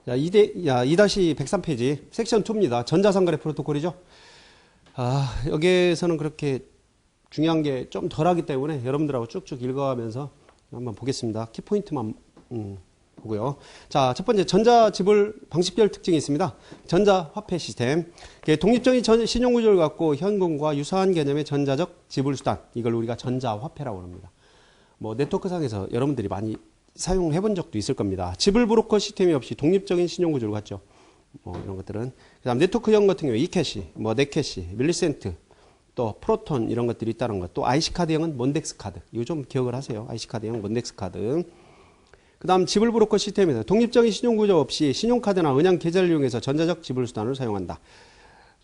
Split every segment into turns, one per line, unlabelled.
자, 2-103페이지 섹션 2입니다. 전자상거래 프로토콜이죠. 여기에서는 그렇게 중요한 게 좀 덜하기 때문에 여러분들하고 쭉쭉 읽어가면서 한번 보겠습니다. 키포인트만 보고요. 자, 첫 번째 전자지불 방식별 특징이 있습니다. 전자화폐 시스템. 독립적인 신용구조를 갖고 현금과 유사한 개념의 전자적 지불수단. 이걸 우리가 전자화폐라고 합니다. 뭐 네트워크상에서 여러분들이 많이 사용해 본 적도 있을 겁니다. 지불 브로커 시스템이 없이 독립적인 신용구조를 갖죠. 뭐 이런 것들은. 그 다음 네트워크형 같은 경우에 이캐시, 뭐 넷캐시, 밀리센트, 또 프로톤 이런 것들이 있다는 것. 또 IC카드형은 몬덱스 카드. 이거 좀 기억을 하세요. IC카드형 몬덱스 카드. 그 다음 지불 브로커 시스템에서 독립적인 신용구조 없이 신용카드나 은행 계좌를 이용해서 전자적 지불수단을 사용한다.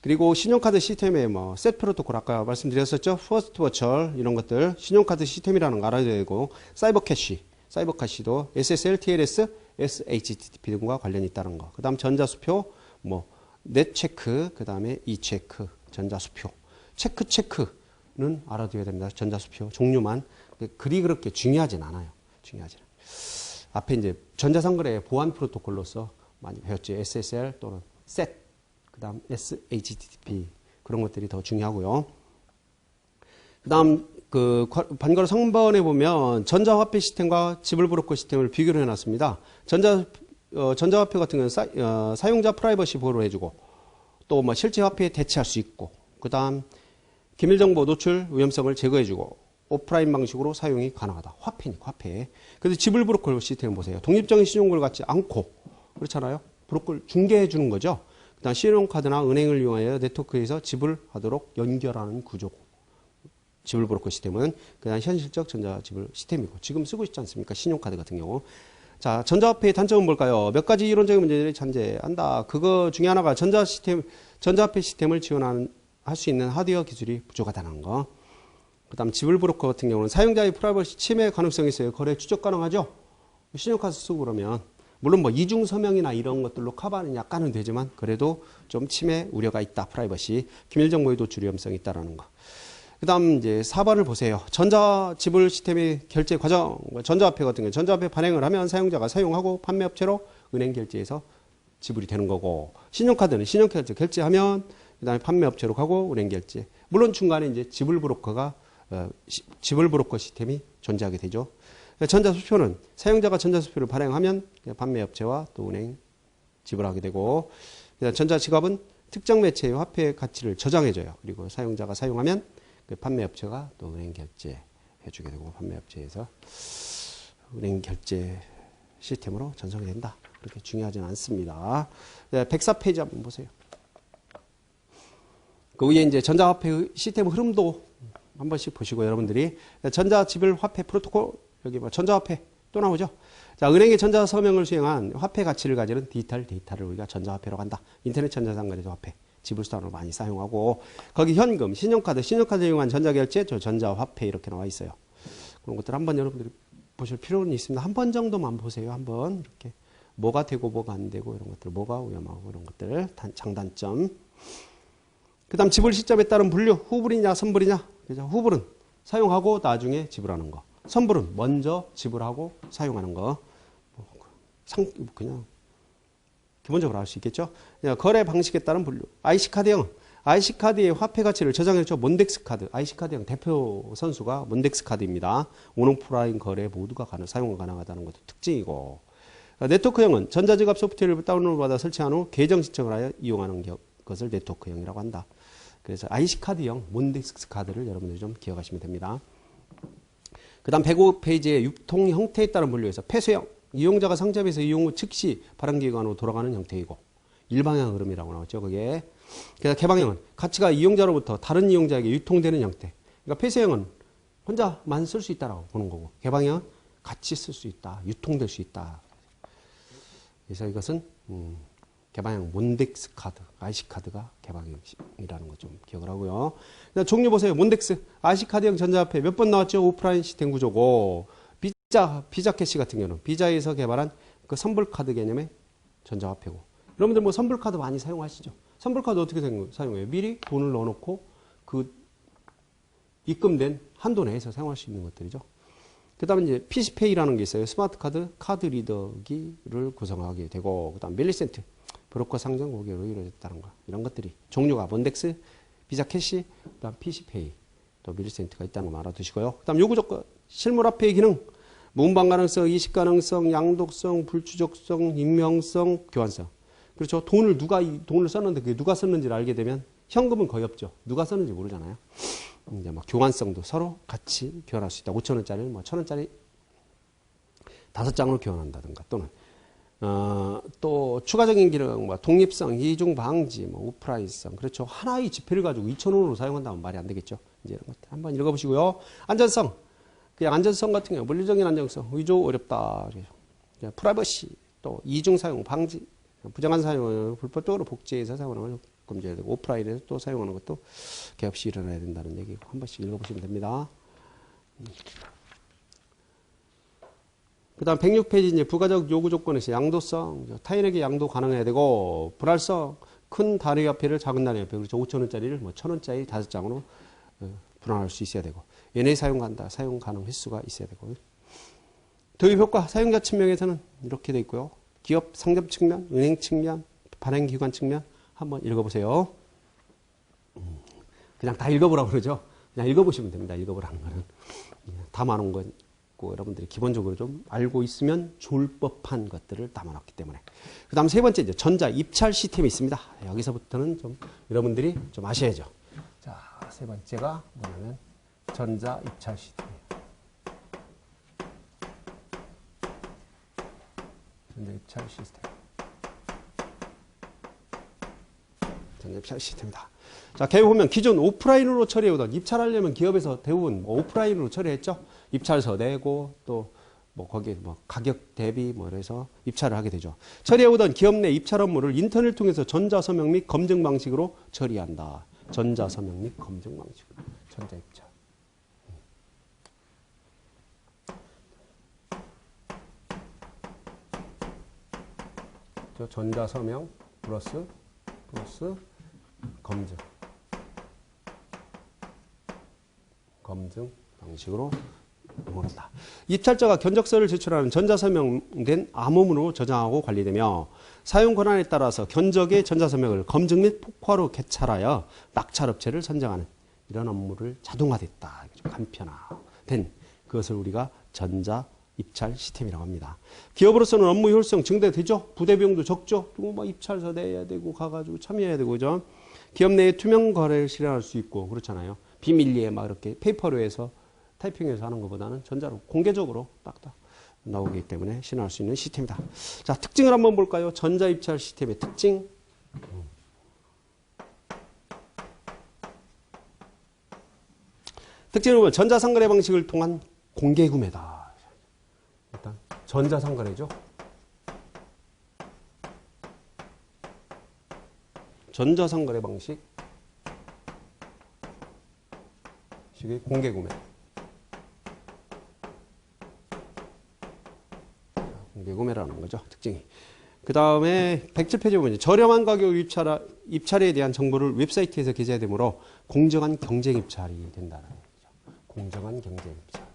그리고 신용카드 시스템에 뭐 셋 프로토콜 아까 말씀드렸었죠. 퍼스트 버철 이런 것들 신용카드 시스템이라는 거 알아야 되고 사이버 캐시도 SSL, TLS, SHTTP 등과 관련이 있다는 거. 그 다음 전자수표, 뭐 넷체크, 그 다음에 이체크, 전자수표. 체크는 알아둬야 됩니다. 전자수표 종류만. 그리 그렇게 중요하진 않아요. 앞에 이제 전자상거래 보안 프로토콜로서 많이 배웠죠. SSL 또는 SET, 그 다음 SHTTP 그런 것들이 더 중요하고요. 그 다음 그 반괄호 상번에 보면 전자화폐 시스템과 지불 브로커 시스템을 비교를 해놨습니다. 전자화폐 같은 경우는 사용자 프라이버시 보호를 해주고 또 뭐 실제 화폐에 대체할 수 있고 그 다음 기밀정보 노출 위험성을 제거해주고 오프라인 방식으로 사용이 가능하다. 화폐니까 화폐. 그래서 지불 브로커 시스템 보세요. 독립적인 신용구조를 갖지 않고 그렇잖아요. 브로커를 중개해 주는 거죠. 그 다음 신용카드나 은행을 이용하여 네트워크에서 지불하도록 연결하는 구조고. 지불 브로커 시스템은 그냥 현실적 전자지불 시스템이고 지금 쓰고 있지 않습니까? 신용카드 같은 경우. 자, 전자화폐의 단점은 뭘까요? 몇 가지 이론적인 문제들이 존재한다. 그거 중에 하나가 전자화폐 시스템을 지원할 수 있는 하드웨어 기술이 부족하다는 거. 그 다음 지불 브로커 같은 경우는 사용자의 프라이버시 침해 가능성이 있어요. 거래 추적 가능하죠? 신용카드 쓰고 그러면 물론 뭐 이중 서명이나 이런 것들로 커버는 약간은 되지만 그래도 좀 침해 우려가 있다. 프라이버시. 기밀정보의 도출 위험성이 있다라는 거. 그 다음 이제 4번을 보세요. 전자지불 시스템의 결제 과정, 전자화폐 같은 경우 전자화폐 발행을 하면 사용자가 사용하고 판매업체로 은행 결제해서 지불이 되는 거고 신용카드는 신용카드 결제하면 그 다음에 판매업체로 가고 은행 결제. 물론 중간에 이제 지불 브로커 시스템이 존재하게 되죠. 전자수표는 사용자가 전자수표를 발행하면 판매업체와 또 은행 지불하게 되고 전자지갑은 특정 매체의 화폐 가치를 저장해줘요. 그리고 사용자가 사용하면 그 판매업체가 또 은행 결제해주게 되고 판매업체에서 은행 결제 시스템으로 전송이 된다. 그렇게 중요하지는 않습니다. 104페이지 한번 보세요. 그 위에 이제 전자화폐 시스템 흐름도 한 번씩 보시고 여러분들이 전자지불 화폐 프로토콜 여기 뭐 전자화폐 또 나오죠. 자, 은행의 전자서명을 수행한 화폐 가치를 가지는 디지털 데이터를 우리가 전자화폐로 한다. 인터넷 전자상거래소 화폐 지불수단으로 많이 사용하고 거기 현금, 신용카드 이용한 전자결제, 전자화폐 이렇게 나와 있어요. 그런 것들 한번 여러분들이 보실 필요는 있습니다. 한 번 정도만 보세요. 한번 이렇게 뭐가 되고 뭐가 안 되고 이런 것들, 뭐가 위험하고 이런 것들, 장단점. 그 다음 지불 시점에 따른 분류, 후불이냐 선불이냐. 그죠? 후불은 사용하고 나중에 지불하는 거. 선불은 먼저 지불하고 사용하는 거. 그냥 기본적으로 알 수 있겠죠. 거래 방식에 따른 분류. IC카드형. IC카드의 화폐 가치를 저장했죠. 몬덱스 카드. IC카드형 대표 선수가 몬덱스 카드입니다. 온오프라인 거래 모두가 사용 가능하다는 것도 특징이고. 네트워크형은 전자지갑 소프트웨어를 다운로드받아 설치한 후 계정 신청을 하여 이용하는 것을 네트워크형이라고 한다. 그래서 IC카드형 몬덱스 카드를 여러분들이 좀 기억하시면 됩니다. 그 다음 105페이지의 유통 형태에 따른 분류에서 폐쇄형. 이용자가 상점에서 이용 후 즉시 발행기관으로 돌아가는 형태이고 일방향 흐름이라고 나왔죠. 그게. 그래서 개방형은 가치가 이용자로부터 다른 이용자에게 유통되는 형태. 그러니까 폐쇄형은 혼자만 쓸 수 있다라고 보는 거고 개방형은 같이 쓸 수 있다. 유통될 수 있다. 그래서 이것은 개방형 몬덱스 카드, IC카드가 개방형이라는 거 좀 기억을 하고요. 종류 보세요. 몬덱스, IC카드형 전자화폐 몇 번 나왔죠? 오프라인 시스템 구조고 비자 캐시 같은 경우는 비자에서 개발한 그 선불카드 개념의 전자화폐고. 여러분들 뭐 선불카드 많이 사용하시죠? 선불카드 어떻게 사용해요? 미리 돈을 넣어놓고 그 입금된 한도 내에서 사용할 수 있는 것들이죠. 그 다음에 이제 PC페이라는 게 있어요. 스마트 카드 리더기를 구성하게 되고, 그 다음 밀리센트, 브로커 상장 고객으로 이루어졌다는 거. 이런 것들이 종류가 몬덱스, 비자 캐시, 그 다음 PC페이, 또 밀리센트가 있다는 거 알아두시고요. 그 다음 요구 조건, 실물 화폐의 기능, 문방 가능성, 이식 가능성, 양독성, 불추적성, 익명성, 교환성. 그렇죠. 돈을 썼는데 그게 누가 썼는지를 알게 되면 현금은 거의 없죠. 누가 썼는지 모르잖아요. 이제 뭐 교환성도 서로 같이 교환할 수 있다. 5,000원짜리를 뭐 1,000원짜리 5장으로 교환한다든가 또는 또 추가적인 기능 뭐 독립성, 이중 방지, 뭐 오프라인성. 그렇죠. 하나의 지폐를 가지고 2,000원으로 사용한다면 말이 안 되겠죠. 이제 이런 것들 한번 읽어보시고요. 안전성. 그냥 안전성 같은 경우 물리적인 안정성, 의조 어렵다. 프라이버시, 또 이중 사용 방지, 부정한 사용을 불법적으로 복제해서 사용하는 걸 금지해야 되고 오프라인에서 또 사용하는 것도 개없이 일어나야 된다는 얘기고 한 번씩 읽어보시면 됩니다. 그 다음 106페이지 이제 부가적 요구 조건에서 양도성, 타인에게 양도 가능해야 되고 불활성, 큰 단위 화폐를 작은 단위 화폐, 그렇죠. 5,000원짜리를 뭐 1,000원짜리 5장으로 분할할 수 있어야 되고 얘네 사용 가능 횟수가 있어야 되고 도입 효과, 사용자 측면에서는 이렇게 돼 있고요. 기업 상점 측면, 은행 측면, 발행기관 측면 한번 읽어보세요. 그냥 다 읽어보라고 그러죠. 그냥 읽어보시면 됩니다. 읽어보라는 거는. 담아놓은 거고 여러분들이 기본적으로 좀 알고 있으면 좋을 법한 것들을 담아놨기 때문에. 그 다음 세 번째 이제 전자 입찰 시스템이 있습니다. 여기서부터는 좀 여러분들이 좀 아셔야죠. 자, 세 번째가 뭐냐면 전자 입찰 시스템이에요. 전자 입찰 시스템. 전자 입찰 시스템이다. 자, 개요 보면 기존 오프라인으로 처리해오던 입찰하려면 기업에서 대부분 오프라인으로 처리했죠. 입찰서 내고 또 뭐 거기에 뭐 가격 대비 뭐 이래서 입찰을 하게 되죠. 처리해오던 기업 내 입찰 업무를 인터넷 통해서 전자서명 및 검증 방식으로 처리한다. 전자서명 및 검증 방식으로 전자 입찰. 전자서명 플러스 검증 방식으로 모른다. 입찰자가 견적서를 제출하는 전자서명된 암호문으로 저장하고 관리되며 사용 권한에 따라서 견적의 전자서명을 검증 및 폭화로 개찰하여 낙찰업체를 선정하는 이런 업무를 자동화됐다. 간편화된 그것을 우리가 전자 입찰 시스템이라고 합니다. 기업으로서는 업무 효율성 증대되죠. 부대 비용도 적죠. 또 뭐 입찰서 내야 되고 가가지고 참여해야 되고 그죠. 기업 내에 투명 거래를 실현할 수 있고 그렇잖아요. 비밀리에 막 이렇게 페이퍼로 해서 타이핑해서 하는 것보다는 전자로 공개적으로 딱딱 나오기 때문에 실현할 수 있는 시스템이다. 자, 특징을 한번 볼까요? 전자 입찰 시스템의 특징. 특징을 보면 전자상거래 방식을 통한 공개 구매다. 일단 전자상거래죠. 전자상거래 방식 식의 공개 구매. 공개 구매라는 거죠. 특징이. 그 다음에 107페이지 보면 저렴한 가격 입찰에 대한 정보를 웹사이트에서 게재되므로 공정한 경쟁 입찰이 된다는 거죠. 공정한 경쟁 입찰.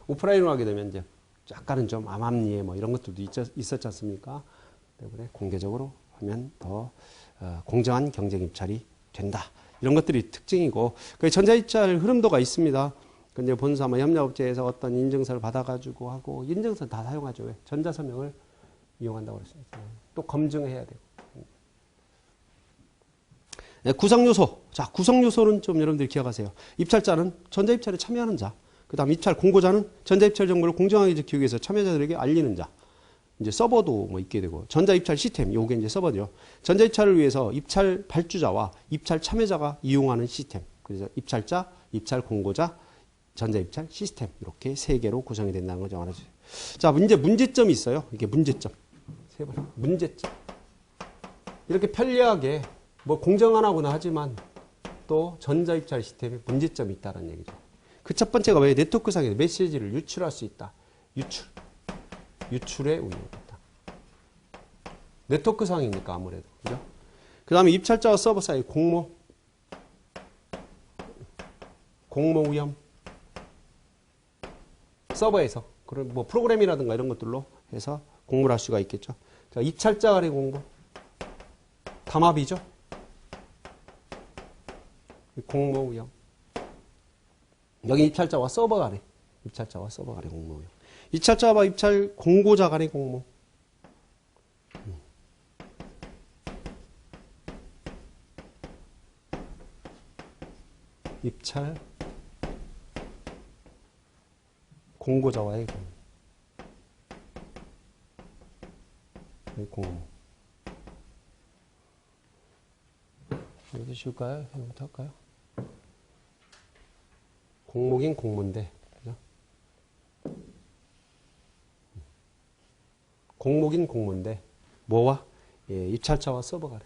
오프라인으로 하게 되면 이제 약간은 좀 암암리에 뭐 이런 것들도 있었지 않습니까? 때문에 공개적으로 하면 더 공정한 경쟁 입찰이 된다. 이런 것들이 특징이고 그 전자 입찰 흐름도가 있습니다. 근데 본사 뭐 협력업체에서 어떤 인증서를 받아가지고 하고 인증서 다 사용하죠. 왜? 전자서명을 이용한다고 그랬습니다. 또 검증해야 되고. 네, 구성요소. 자, 구성요소는 좀 여러분들이 기억하세요. 입찰자는 전자 입찰에 참여하는 자. 그 다음 입찰 공고자는 전자 입찰 정보를 공정하게 지키기 위해서 참여자들에게 알리는 자. 이제 서버도 뭐 있게 되고 전자 입찰 시스템, 요게 이제 서버죠. 전자 입찰을 위해서 입찰 발주자와 입찰 참여자가 이용하는 시스템. 그래서 입찰자, 입찰 공고자, 전자 입찰 시스템 이렇게 세 개로 구성이 된다는 거죠. 알아주세요. 자, 문제점이 있어요. 이게 문제점. 세 번. 문제점. 이렇게 편리하게 뭐 공정 안 하거나 하지만 또 전자 입찰 시스템에 문제점이 있다는 얘기죠. 그 첫 번째가 왜 네트워크상에 메시지를 유출할 수 있다. 유출의 운용이다. 네트워크상이니까 아무래도. 그죠? 그 다음에 입찰자와 서버 사이 공모 위험. 서버에서. 그런 뭐 프로그램이라든가 이런 것들로 해서 공모를 할 수가 있겠죠. 자, 입찰자 간의 공모. 담합이죠. 공모 위험. 여기 입찰자와 서버 간의 공모 위험. 입찰자와 입찰 공고자 간의 공모. 입찰 공고자와의 공모. 이렇게 쉬울까요? 이거부터 할까요? 공모긴 공모인데, 그죠? 공모긴 공모인데, 뭐와? 예, 입찰자와 서버 간에.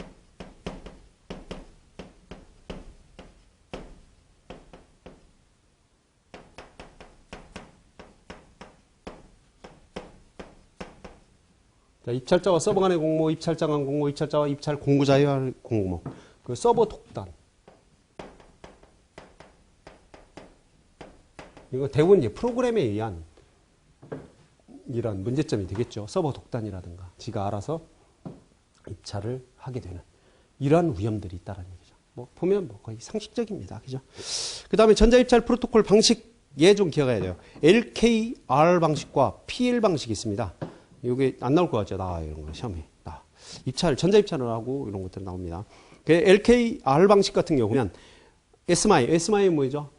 자, 입찰자와 서버 간의 공모, 입찰자 간 공모, 입찰자와 입찰 공고자의 공모. 그 서버 독단. 이거 대부분 이제 프로그램에 의한 이런 문제점이 되겠죠. 서버 독단이라든가 지가 알아서 입찰을 하게 되는 이러한 위험들이 있다는 얘기죠. 뭐 보면 뭐 거의 상식적입니다. 그죠? 그 다음에 전자입찰 프로토콜 방식 예 좀 기억해야 돼요. LKR 방식과 PL 방식이 있습니다. 이게 안 나올 것 같죠? 이런 거 시험에. 전자입찰을 하고 이런 것들이 나옵니다. 그 LKR 방식 같은 경우는 SMI는 뭐죠?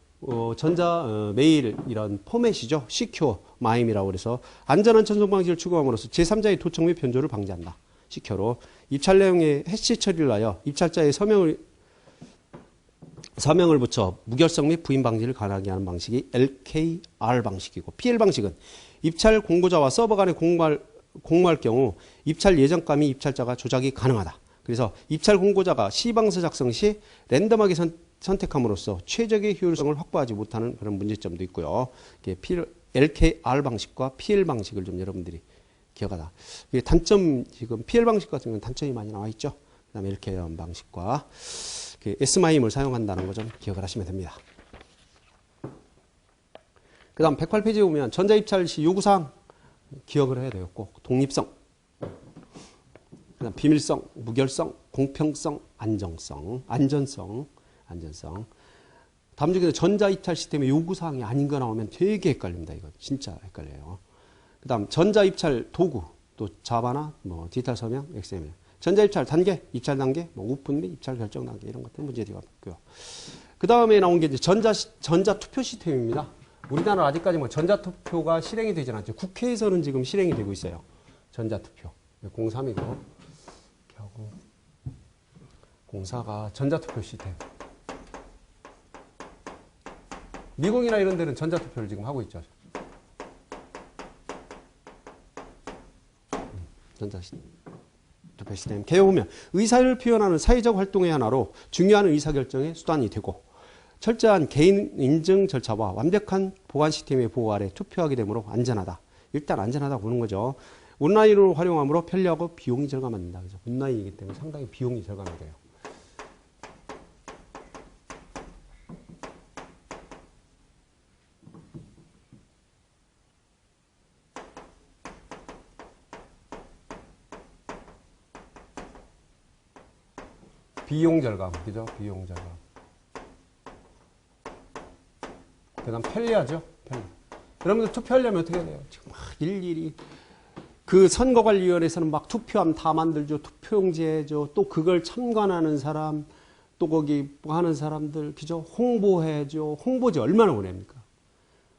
메일 이런 포맷이죠. 시큐어 마임이라고 해서 안전한 전송 방식을 추구함으로써 제3자의 도청 및 변조를 방지한다. 시큐어로 입찰 내용의 해시 처리를 하여 입찰자의 서명을 붙여 무결성 및 부인 방지를 가능하게 하는 방식이 LKR 방식이고, PL 방식은 입찰 공고자와 서버 간의 공모할 경우 입찰 예정감이 입찰자가 조작이 가능하다. 그래서 입찰 공고자가 시방서 작성 시 랜덤하게 선택함으로써 최적의 효율성을 확보하지 못하는 그런 문제점도 있고요. LKR 방식과 PL 방식을 좀 여러분들이 기억하다. 단점, 지금 PL 방식 같은 경우는 단점이 많이 나와 있죠. 그 다음에 LKR 방식과 SMIM을 사용한다는 거 좀 기억을 하시면 됩니다. 그 다음 108페이지에 보면 전자입찰 시 요구사항 기억을 해야 돼요. 꼭 독립성, 그 다음 비밀성, 무결성, 공평성, 안전성. 다음 중에 전자입찰 시스템의 요구사항이 아닌 거 나오면 되게 헷갈립니다. 이거 진짜 헷갈려요. 그 다음 전자입찰 도구, 또 자바나 뭐 디지털 서명, XML. 전자입찰 단계, 입찰 단계, 뭐 오픈 및 입찰 결정 단계 이런 것들 문제가 있고요. 그 다음에 나온 게 이제 전자투표 시스템입니다. 우리나라는 아직까지 뭐 전자투표가 실행이 되진 않죠. 국회에서는 지금 실행이 되고 있어요. 전자투표. 03이고, 이렇게 하고, 04가 전자투표 시스템. 미국이나 이런 데는 전자투표를 지금 하고 있죠. 전자투표 시스템. 개요 보면 의사를 표현하는 사회적 활동의 하나로 중요한 의사결정의 수단이 되고, 철저한 개인 인증 절차와 완벽한 보안 시스템의 보호 아래 투표하게 되므로 안전하다. 일단 안전하다고 보는 거죠. 온라인으로 활용함으로 편리하고 비용이 절감한다. 그죠? 온라인이기 때문에 상당히 비용이 절감이 돼요. 비용 절감, 그죠? 비용 절감. 그 다음 편리하죠? 편리. 여러분들 투표하려면 어떻게 해야 돼요? 지금 막 일일이. 그 선거관리위원회에서는 막 투표함 다 만들죠. 투표용지 해줘. 또 그걸 참관하는 사람, 또 거기 뭐 하는 사람들, 그죠? 홍보해줘. 홍보지 얼마나 보냅니까?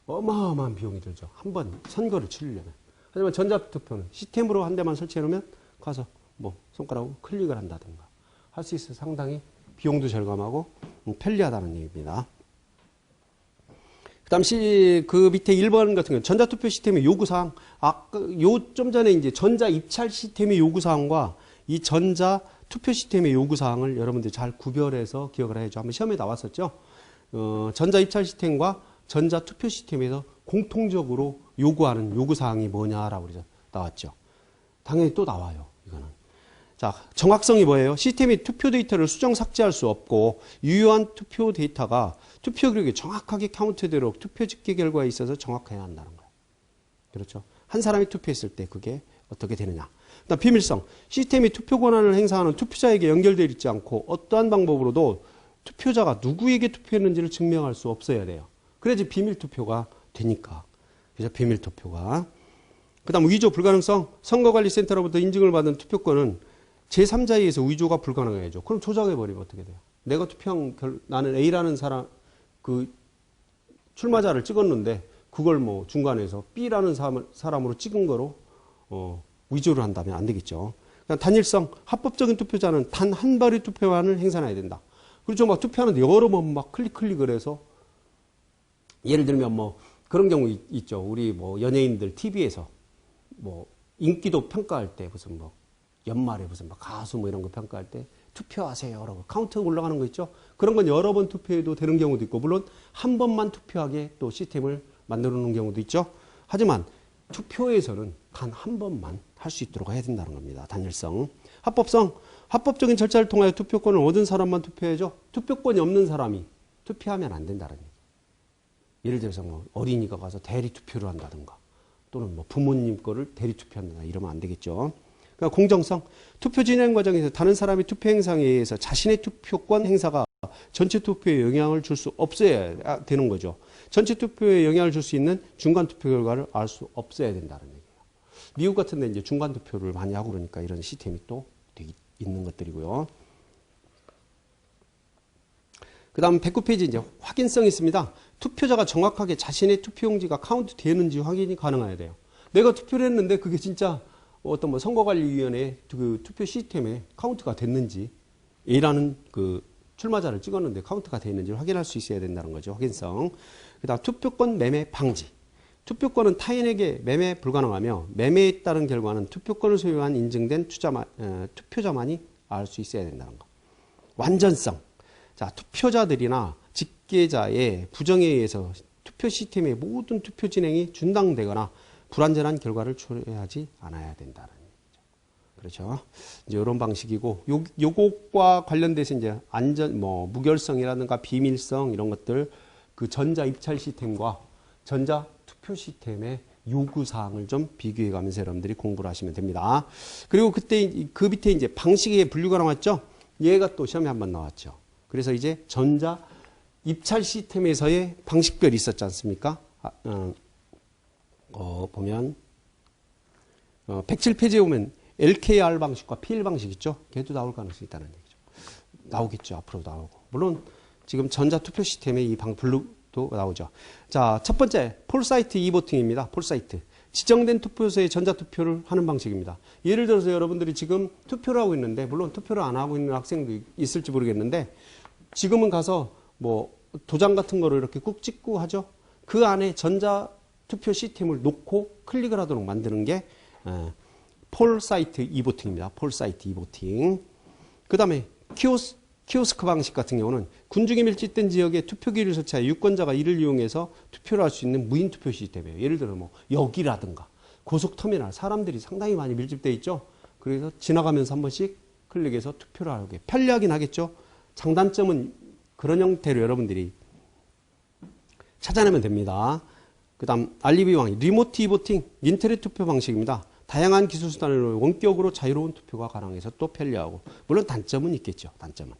어마어마한 비용이 들죠. 한 번 선거를 치르려면. 하지만 전자투표는 시스템으로 한 대만 설치해 놓으면 가서 뭐 손가락으로 클릭을 한다든가 할 수 있어서 상당히 비용도 절감하고 편리하다는 얘기입니다. 그 다음 그 밑에 1번 같은 경우는 전자투표 시스템의 요구사항. 좀 전에 이제 전자입찰 시스템의 요구사항과 이 전자투표 시스템의 요구사항을 여러분들 잘 구별해서 기억을 해야죠. 한번 시험에 나왔었죠. 전자입찰 시스템과 전자투표 시스템에서 공통적으로 요구하는 요구사항이 뭐냐라고 그래서 나왔죠. 당연히 또 나와요. 이거는. 자, 정확성이 뭐예요? 시스템이 투표 데이터를 수정 삭제할 수 없고 유효한 투표 데이터가 투표 기록에 정확하게 카운트되도록 투표 집계 결과에 있어서 정확해야 한다는 거예요. 그렇죠? 한 사람이 투표했을 때 그게 어떻게 되느냐. 그다음 비밀성. 시스템이 투표 권한을 행사하는 투표자에게 연결되어 있지 않고 어떠한 방법으로도 투표자가 누구에게 투표했는지를 증명할 수 없어야 돼요. 그래야지 비밀 투표가 되니까. 그죠? 비밀 투표가. 그다음 위조 불가능성. 선거관리센터로부터 인증을 받은 투표권은 제3자에 의해서 위조가 불가능해야죠. 그럼 조작해버리면 어떻게 돼요? 내가 투표한 나는 A라는 사람, 그 출마자를 찍었는데 그걸 뭐 중간에서 B라는 사람으로 찍은 거로 위조를 한다면 안 되겠죠. 그러니까 단일성, 합법적인 투표자는 단 한 발의 투표권을 행사해야 된다. 그렇죠. 막 투표하는데 여러 번 막 클릭을 해서 예를 들면 뭐 그런 경우 있죠. 우리 뭐 연예인들 TV에서 뭐 인기도 평가할 때 무슨 뭐 연말에 무슨 막 가수 뭐 이런 거 평가할 때 투표하세요라고 카운트 올라가는 거 있죠. 그런 건 여러 번 투표해도 되는 경우도 있고 물론 한 번만 투표하게 또 시스템을 만들어 놓은 경우도 있죠. 하지만 투표에서는 단 한 번만 할 수 있도록 해야 된다는 겁니다. 단일성. 합법성. 합법적인 절차를 통하여 투표권을 얻은 사람만 투표해야죠. 투표권이 없는 사람이 투표하면 안 된다는 얘기예요. 예를 들어서 뭐 어린이가 가서 대리 투표를 한다든가 또는 뭐 부모님 거를 대리 투표한다든가 이러면 안 되겠죠. 그러니까 공정성. 투표 진행 과정에서 다른 사람의 투표 행사에 의해서 자신의 투표권 행사가 전체 투표에 영향을 줄 수 없어야 되는 거죠. 전체 투표에 영향을 줄 수 있는 중간 투표 결과를 알 수 없어야 된다는 얘기예요. 미국 같은 데 이제 중간 투표를 많이 하고 그러니까 이런 시스템이 또 되게 있는 것들이고요. 그 다음 109페이지 이제 확인성이 있습니다. 투표자가 정확하게 자신의 투표용지가 카운트 되는지 확인이 가능해야 돼요. 내가 투표를 했는데 그게 진짜 어떤 뭐 선거관리위원회 그 투표 시스템에 카운트가 됐는지 A라는 그 출마자를 찍었는데 카운트가 되어 있는지를 확인할 수 있어야 된다는 거죠. 확인성. 그 다음 투표권 매매 방지. 투표권은 타인에게 매매 불가능하며 매매에 따른 결과는 투표권을 소유한 인증된 투표자만이 알 수 있어야 된다는 거. 완전성. 자, 투표자들이나 집계자의 부정에 의해서 투표 시스템의 모든 투표 진행이 중단되거나 불완전한 결과를 초래하지 않아야 된다는 얘기죠. 그렇죠. 이제 이런 방식이고, 요것과 관련돼서 이제 무결성이라든가 비밀성 이런 것들, 그 전자 입찰 시스템과 전자 투표 시스템의 요구 사항을 좀 비교해 가면서 여러분들이 공부를 하시면 됩니다. 그리고 그때 그 밑에 이제 방식의 분류가 나왔죠. 얘가 또 시험에 한번 나왔죠. 그래서 이제 전자 입찰 시스템에서의 방식별이 있었지 않습니까? 보면 107페이지에 보면 LKR 방식과 PL 방식 있죠? 걔도 나올 가능성이 있다는 얘기죠. 나오겠죠. 앞으로도 나오고. 물론 지금 전자투표 시스템의 이 분류도 나오죠. 자, 첫 번째 폴사이트 이보팅입니다. 폴사이트. 지정된 투표소에 전자투표를 하는 방식입니다. 예를 들어서 여러분들이 지금 투표를 하고 있는데 물론 투표를 안 하고 있는 학생도 있을지 모르겠는데 지금은 가서 뭐 도장 같은 거를 이렇게 꾹 찍고 하죠. 그 안에 전자투표 시스템을 놓고 클릭을 하도록 만드는 게 폴사이트 이보팅입니다. 폴사이트 이보팅. 그 다음에 키오스크 방식 같은 경우는 군중이 밀집된 지역에 투표기를 설치하여 유권자가 이를 이용해서 투표를 할 수 있는 무인 투표 시스템이에요. 예를 들어 뭐 역이라든가 고속터미널 사람들이 상당히 많이 밀집되어 있죠. 그래서 지나가면서 한 번씩 클릭해서 투표를 하게 편리하긴 하겠죠. 장단점은 그런 형태로 여러분들이 찾아내면 됩니다. 그 다음 알리비왕 리모트 이보팅 인터넷 투표 방식입니다. 다양한 기술 수단을 원격으로 자유로운 투표가 가능해서 또 편리하고 물론 단점은 있겠죠. 단점은.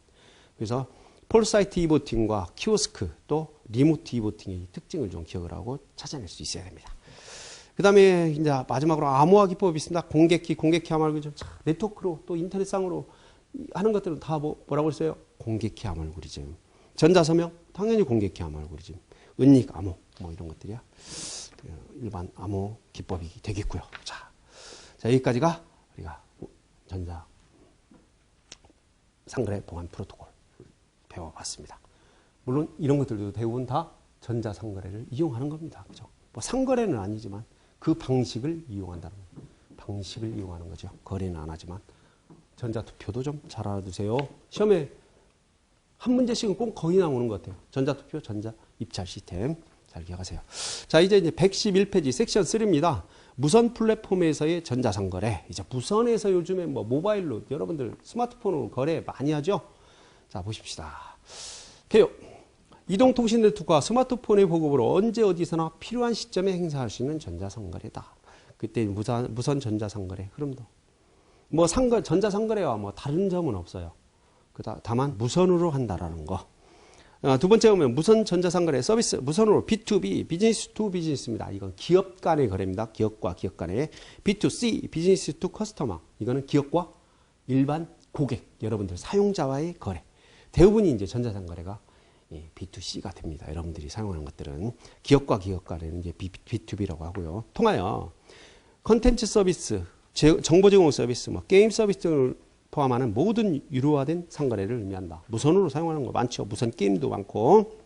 그래서 폴사이트 이보팅과 키오스크 또 리모트 이보팅의 특징을 좀 기억을 하고 찾아낼 수 있어야 됩니다. 그 다음에 이제 마지막으로 암호화 기법이 있습니다. 공개키 알고리즘. 네트워크로 또 인터넷상으로 하는 것들은 다 뭐라고 했어요? 공개키 알고리즘. 전자서명 당연히 공개키 알고리즘. 은닉 암호 뭐 이런 것들이야. 일반 암호 기법이 되겠고요. 자, 여기까지가 우리가 전자 상거래 보안 프로토콜 배워봤습니다. 물론 이런 것들도 대부분 다 전자 상거래를 이용하는 겁니다. 그죠? 뭐 상거래는 아니지만 그 방식을 이용한다는 거예요. 방식을 이용하는 거죠. 거래는 안 하지만 전자 투표도 좀 잘 알아두세요. 시험에 한 문제씩은 꼭 거의 나오는 것 같아요. 전자 투표, 전자 입찰 시스템 잘 기억하세요. 자, 이제 111페이지 섹션 3입니다. 무선 플랫폼에서의 전자상거래. 이제 무선에서 요즘에 뭐 모바일로 여러분들 스마트폰으로 거래 많이 하죠. 자, 보십시다. 개요. 이동통신 네트워크와 스마트폰의 보급으로 언제 어디서나 필요한 시점에 행사할 수 있는 전자상거래다. 그때 무선 전자상거래 흐름도. 뭐 전자상거래와 뭐 다른 점은 없어요. 다만 무선으로 한다라는 거. 두 번째 보면 무선 전자상거래 서비스, 무선으로 B2B, 비즈니스 투 비즈니스입니다. 이건 기업 간의 거래입니다. 기업과 기업 간의. B2C, 비즈니스 투 커스터머. 이거는 기업과 일반 고객, 여러분들 사용자와의 거래. 대부분이 이제 전자상거래가 B2C가 됩니다. 여러분들이 사용하는 것들은 기업과 기업 간에는 이제 B2B라고 하고요. 통하여 컨텐츠 서비스, 정보 제공 서비스, 뭐 게임 서비스 등을 포함하는 모든 유료화된 상거래를 의미한다. 무선으로 사용하는 거 많죠. 무선 게임도 많고.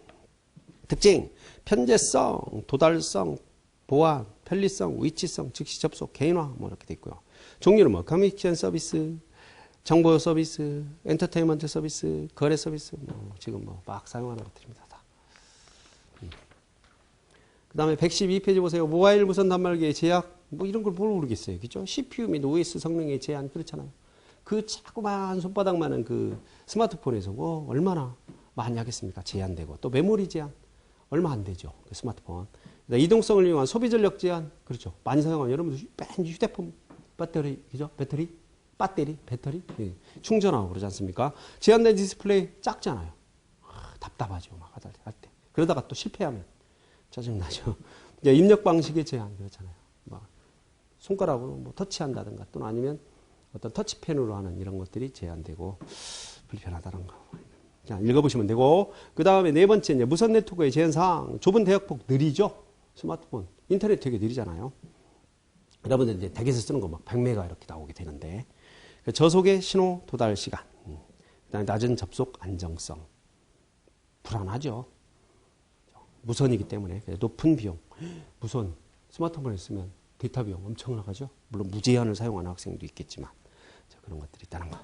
특징, 편제성, 도달성, 보안, 편리성, 위치성, 즉시 접속, 개인화 뭐 이렇게 돼 있고요. 종류는 뭐 커뮤니케이션 서비스, 정보 서비스, 엔터테인먼트 서비스, 거래 서비스, 뭐 지금 뭐 막 사용하는 것들입니다. 다. 그 다음에 112페이지 보세요. 모바일 무선 단말기의 제약, 뭐 이런 걸 모르겠어요. 그죠? CPU 및 OS 성능의 제한, 그렇잖아요. 그 자꾸만 손바닥만한 그 스마트폰에서 뭐 얼마나 많이 하겠습니까? 제한되고. 또 메모리 제한, 얼마 안 되죠. 그 스마트폰. 이동성을 이용한 소비 전력 제한, 그렇죠. 많이 사용하면 여러분들 휴대폰 배터리, 그죠? 배터리, 예. 충전하고 그러지 않습니까? 제한된 디스플레이 작잖아요. 답답하죠. 막 할 때. 그러다가 또 실패하면 짜증나죠. 입력 방식의 제한, 그렇잖아요. 막 손가락으로 뭐 터치한다든가 또는 아니면 어떤 터치펜으로 하는 이런 것들이 제한되고 불편하다는 거. 자, 읽어보시면 되고. 그 다음에 네 번째, 이제 무선 네트워크의 제한사항. 좁은 대역폭 느리죠? 스마트폰. 인터넷 되게 느리잖아요. 여러분들 이제 댁에서 쓰는 거 막 100메가 이렇게 나오게 되는데. 저속의 신호 도달 시간. 그다음에 낮은 접속 안정성. 불안하죠. 무선이기 때문에. 높은 비용. 무선. 스마트폰을 쓰면 데이터 비용 엄청 나가죠. 물론 무제한을 사용하는 학생도 있겠지만. 자, 그런 것들이 있다는 거.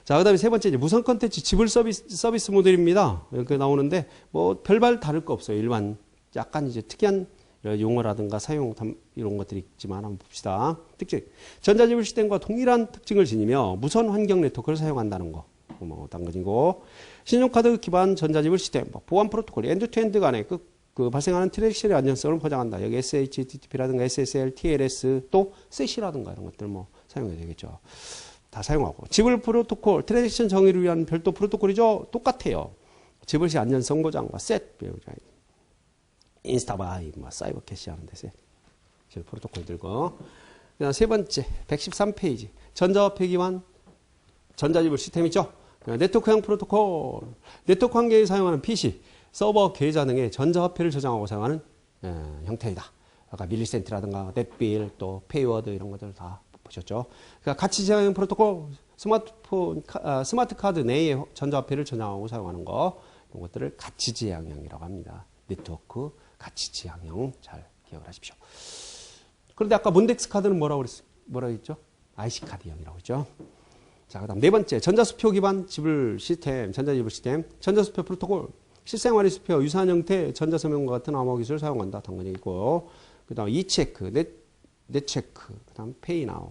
자, 그 다음에 세 번째, 이제 무선 컨텐츠 지불 서비스 모델입니다. 이렇게 나오는데, 뭐, 별발 다를 거 없어요. 일반, 약간 이제 특이한 용어라든가 사용 이런 것들이 있지만 한번 봅시다. 특징. 전자지불 시스템과 동일한 특징을 지니며 무선 환경 네트워크를 사용한다는 거. 뭐, 딴 것이고. 신용카드 기반 전자지불 시스템, 뭐 보안 프로토콜, 엔드투엔드 간의 그 발생하는 트랜잭션의 안전성을 보장한다. 여기 SHTTP라든가 SSL, TLS, 또 SEC라든가 이런 것들 뭐 사용해야 되겠죠. 다 사용하고. 지불 프로토콜, 트랜잭션 정의를 위한 별도 프로토콜이죠. 똑같아요. 지불 시 안전성 보장과 셋, 인스타바이, 뭐 사이버 캐시 하는 데서 지불 프로토콜 들고. 그다음 세 번째, 113페이지. 전자화폐 기반 전자지불 시스템이죠. 네트워크형 프로토콜. 네트워크 환경에 사용하는 PC. 서버 계좌 등의 전자화폐를 저장하고 사용하는 형태이다. 아까 밀리센트라든가 넷빌 또 페이워드 이런 것들 다 보셨죠. 그러니까 가치 지향형 프로토콜, 스마트 카드 내에 전자화폐를 저장하고 사용하는 거, 이런 것들을 가치 지향형이라고 합니다. 네트워크 가치 지향형 잘 기억을 하십시오. 그런데 아까 몬덱스 카드는 뭐라고 했죠? IC 카드형이라고 했죠. 자, 그다음 네 번째, 전자수표 기반 지불 시스템, 전자지불 시스템, 전자수표 프로토콜. 실생활의 수표, 유사한 형태, 전자서명과 같은 암호 기술을 사용한다. 당연히 있고. 그 다음 이체크, 넷체크, 그 다음 페이나우.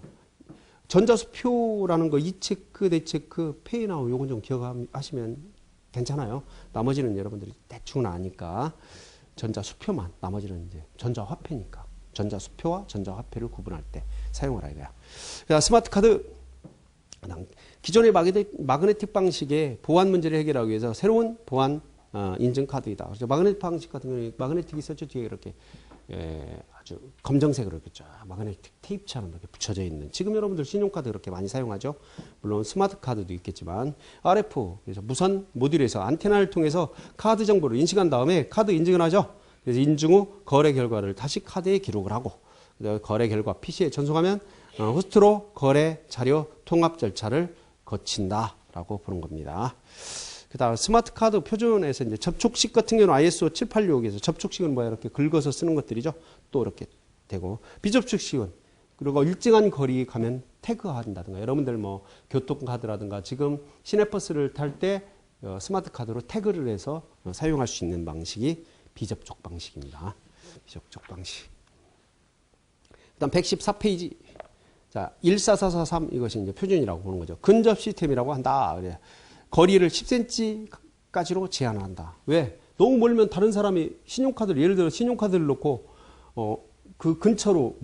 전자수표라는 거 이체크, 넷체크, 페이나우 요건 좀 기억하시면 괜찮아요. 나머지는 여러분들이 대충 아니까 전자수표만, 나머지는 이제 전자화폐니까. 전자수표와 전자화폐를 구분할 때 사용하라 이거야. 자, 스마트카드. 기존의 마그네틱 방식의 보안 문제를 해결하기 위해서 새로운 보안 인증 카드이다. 그래서 마그네틱 방식 같은 경우는 마그네틱이 있었죠. 뒤에 이렇게 아주 검정색으로 이렇게 쫙 마그네틱 테이프처럼 이렇게 붙여져 있는. 지금 여러분들 신용카드 그렇게 많이 사용하죠. 물론 스마트 카드도 있겠지만 RF 그래서 무선 모듈에서 안테나를 통해서 카드 정보를 인식한 다음에 카드 인증을 하죠. 그래서 인증 후 거래 결과를 다시 카드에 기록을 하고 거래 결과 PC에 전송하면 호스트로 거래 자료 통합 절차를 거친다라고 보는 겁니다. 그 다음 스마트 카드 표준에서 이제 접촉식 같은 경우는 ISO 786에서 접촉식은 뭐야 이렇게 긁어서 쓰는 것들이죠. 또 이렇게 되고 비접촉식은 그리고 일정한 거리 가면 태그한다든가 여러분들 뭐 교통카드라든가 지금 시내버스를 탈 때 스마트 카드로 태그를 해서 사용할 수 있는 방식이 비접촉 방식입니다. 비접촉 방식. 그 그다음 114페이지. 자, 14443 이것이 이제 표준이라고 보는 거죠. 근접 시스템이라고 한다. 그래. 거리를 10cm까지로 제한한다. 왜? 너무 멀면 다른 사람이 신용카드를 예를 들어 신용카드를 놓고 그 근처로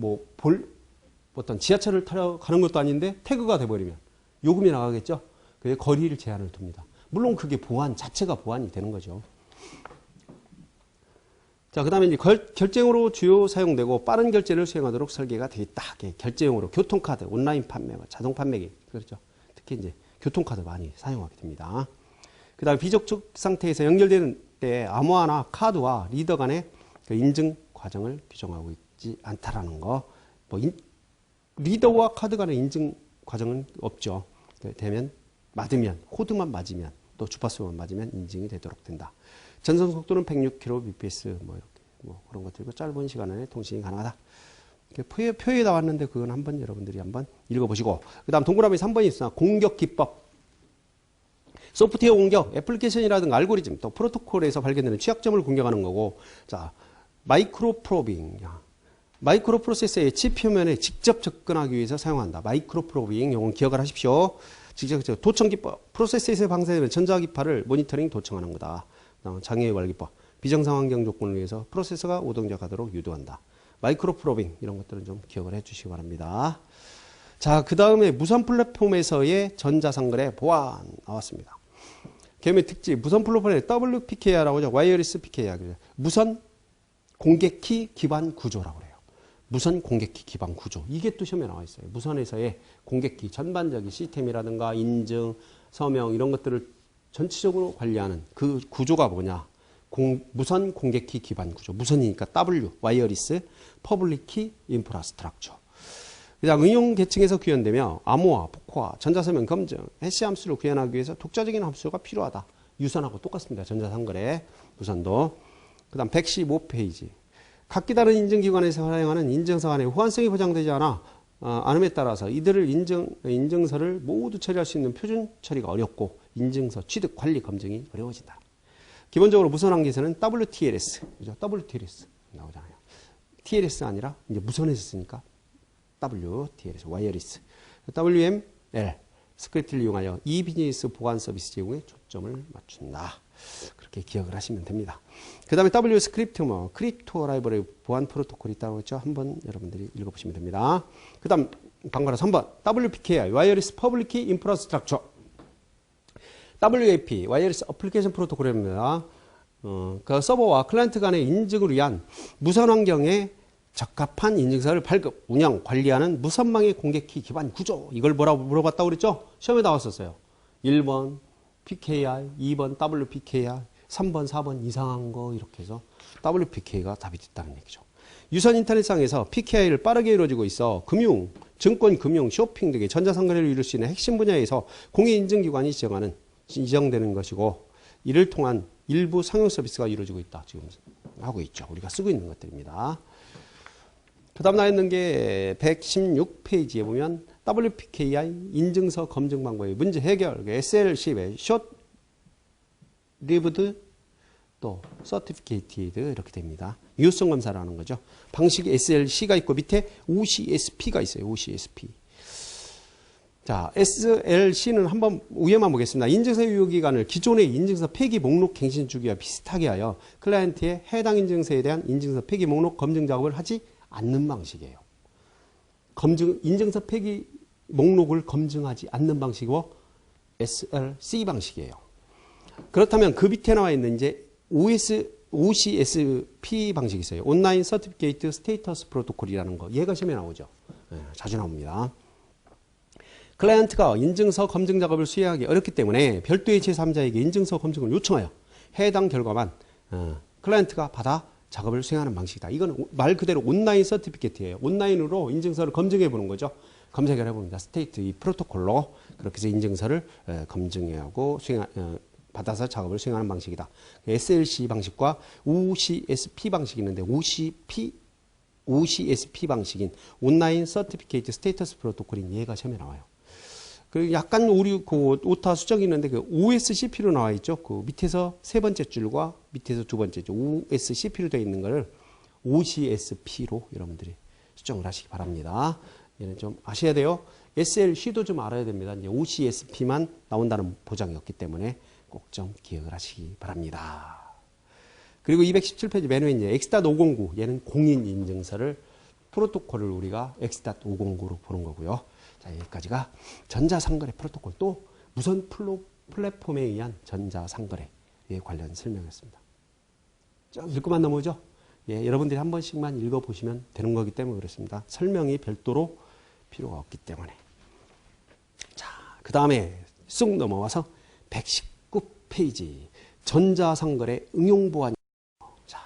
어떤 지하철을 타러 가는 것도 아닌데 태그가 돼버리면 요금이 나가겠죠. 그래서 거리를 제한을 둡니다. 물론 그게 보안 자체가 보안이 되는 거죠. 자, 그 다음에 이제 결제용으로 주요 사용되고 빠른 결제를 수행하도록 설계가 되어 있다. 결제용으로 교통카드, 온라인 판매, 자동 판매기. 그렇죠. 특히 이제 교통카드 많이 사용하게 됩니다. 그 다음에 비접촉 상태에서 연결되는 때 암호화나 카드와 리더 간의 그 인증 과정을 규정하고 있지 않다라는 거. 리더와 카드 간의 인증 과정은 없죠. 되면, 코드만 맞으면, 또 주파수만 맞으면 인증이 되도록 된다. 전송 속도는 106kbps 이렇게 그런 것들이고 짧은 시간 안에 통신이 가능하다. 표에 나왔는데 그건 한번 여러분들이 한번 읽어보시고 그 다음 동그라미 3번이 있으나 공격 기법 소프트웨어 공격 애플리케이션이라든가 알고리즘 또 프로토콜에서 발견되는 취약점을 공격하는 거고 자 마이크로 프로빙 마이크로 프로세서의 칩 표면에 직접 접근하기 위해서 사용한다. 마이크로 프로빙 이건 기억을 하십시오. 직접 도청 기법 프로세서에서 방사되는 전자기파를 모니터링 도청하는 거다. 장애의 관리법, 비정상 환경 조건을 위해서 프로세서가 오동작하도록 유도한다. 마이크로 프로빙 이런 것들은 좀 기억을 해주시기 바랍니다. 자, 그 다음에 무선 플랫폼에서의 전자상거래 보안 나왔습니다. 개념의 특징, 무선 플랫폼의 WPKR라고 하죠. 와이어리스 PKR. 무선 공개키 기반 구조라고 해요. 무선 공개키 기반 구조. 이게 또 시험에 나와 있어요. 무선에서의 공개키 전반적인 시스템이라든가 인증, 서명 이런 것들을 전체적으로 관리하는 그 구조가 뭐냐? 무선 공개키 기반 구조. 무선이니까 W, 와이어리스, 퍼블릭 키, 인프라스트럭처. 그다음 응용 계층에서 구현되며 암호화, 복호화, 전자서명 검증, 해시 함수를 구현하기 위해서 독자적인 함수가 필요하다. 유선하고 똑같습니다. 전자상거래 무선도. 그다음 115페이지. 각기 다른 인증기관에서 사용하는 인증서 간의 호환성이 보장되지 않음에 따라서 이들을 인증서를 모두 처리할 수 있는 표준 처리가 어렵고 인증서 취득, 관리, 검증이 어려워진다. 기본적으로 무선 환기에서는 WTLS, 그죠? WTLS 나오잖아요. TLS 아니라 이제 무선에서 쓰니까 WTLS, 와이어리스, WML 스크립트를 이용하여 이 비즈니스 보안 서비스 제공에 초점을 맞춘다. 그렇게 기억을 하시면 됩니다. 그 다음에 W 스크립트 크립토 라이브러리 보안 프로토콜이 있다고 했죠. 한번 여러분들이 읽어보시면 됩니다. 그 다음 방과로 3번 WPKI 와이어리스 퍼블릭 키 인프라스트럭처 WAP 와이어리스 어플리케이션 프로토콜입니다. 그 서버와 클라이언트 간의 인증을 위한 무선 환경에 적합한 인증서를 발급, 운영, 관리하는 무선망의 공개키 기반 구조. 이걸 뭐라고 물어봤다고 그랬죠? 시험에 나왔었어요. 1번 PKI, 2번 WPKI, 3번, 4번 이상한 거 이렇게 해서 WPK가 답이 됐다는 얘기죠. 유선 인터넷상에서 PKI를 빠르게 이루어지고 있어 금융, 증권, 금융, 쇼핑 등의 전자상거래를 이룰 수 있는 핵심 분야에서 공인인증기관이 지정되는 것이고 이를 통한 일부 상용 서비스가 이루어지고 있다. 지금 하고 있죠. 우리가 쓰고 있는 것들입니다. 그 다음 나있는 게 116페이지에 보면 WPKI 인증서 검증 방법의 문제 해결, SLC의 Short Lived 또 Certificated 이렇게 됩니다. 유효성 검사를 하는 거죠. 방식이 SLC가 있고 밑에 OCSP가 있어요. OCSP. 자, SLC는 한번 위에만 보겠습니다. 인증서 유효기간을 기존의 인증서 폐기 목록 갱신 주기와 비슷하게 하여 클라이언트의 해당 인증서에 대한 인증서 폐기 목록 검증 작업을 하지 않는 방식이에요. 인증서 폐기 목록을 검증하지 않는 방식이고 SLC 방식이에요. 그렇다면 그 밑에 나와 있는 이제 OCSP 방식이 있어요. 온라인 서티피케이트 스테이터스 프로토콜이라는 거. 얘가 시험에 나오죠. 네, 자주 나옵니다. 클라이언트가 인증서 검증 작업을 수행하기 어렵기 때문에 별도의 제3자에게 인증서 검증을 요청하여 해당 결과만 클라이언트가 받아 작업을 수행하는 방식이다. 이건 말 그대로 온라인 서티피케이트예요. 온라인으로 인증서를 검증해 보는 거죠. 검색을 해봅니다. 스테이트 이 프로토콜로 그렇게 해서 인증서를 검증하고 받아서 작업을 수행하는 방식이다. SLC 방식과 OCSP 방식이 있는데 OCSP 방식인 온라인 서티피케이트 스테이터스 프로토콜인 얘가 시험에 나와요. 그리고 약간 오타 수정이 있는데 그 OSCP로 나와 있죠. 그 밑에서 세 번째 줄과 밑에서 두 번째 줄 OSCP로 되어 있는 거를 OCSP로 여러분들이 추정을 하시기 바랍니다. 얘는 좀 아셔야 돼요. SLC도 좀 알아야 됩니다. 이제 OCSP만 나온다는 보장이 없기 때문에 꼭 좀 기억을 하시기 바랍니다. 그리고 217페이지 맨 위에 이제 X.509 얘는 공인 인증서를 프로토콜을 우리가 X.509로 보는 거고요. 자, 여기까지가 전자상거래 프로토콜 또 무선 플랫폼에 의한 전자상거래에 관련 설명이었습니다. 쭉 읽고만 넘어오죠? 예, 여러분들이 한 번씩만 읽어보시면 되는 거기 때문에 그렇습니다. 설명이 별도로 필요가 없기 때문에. 자, 그 다음에 쑥 넘어와서 119페이지 전자상거래 응용보안. 자,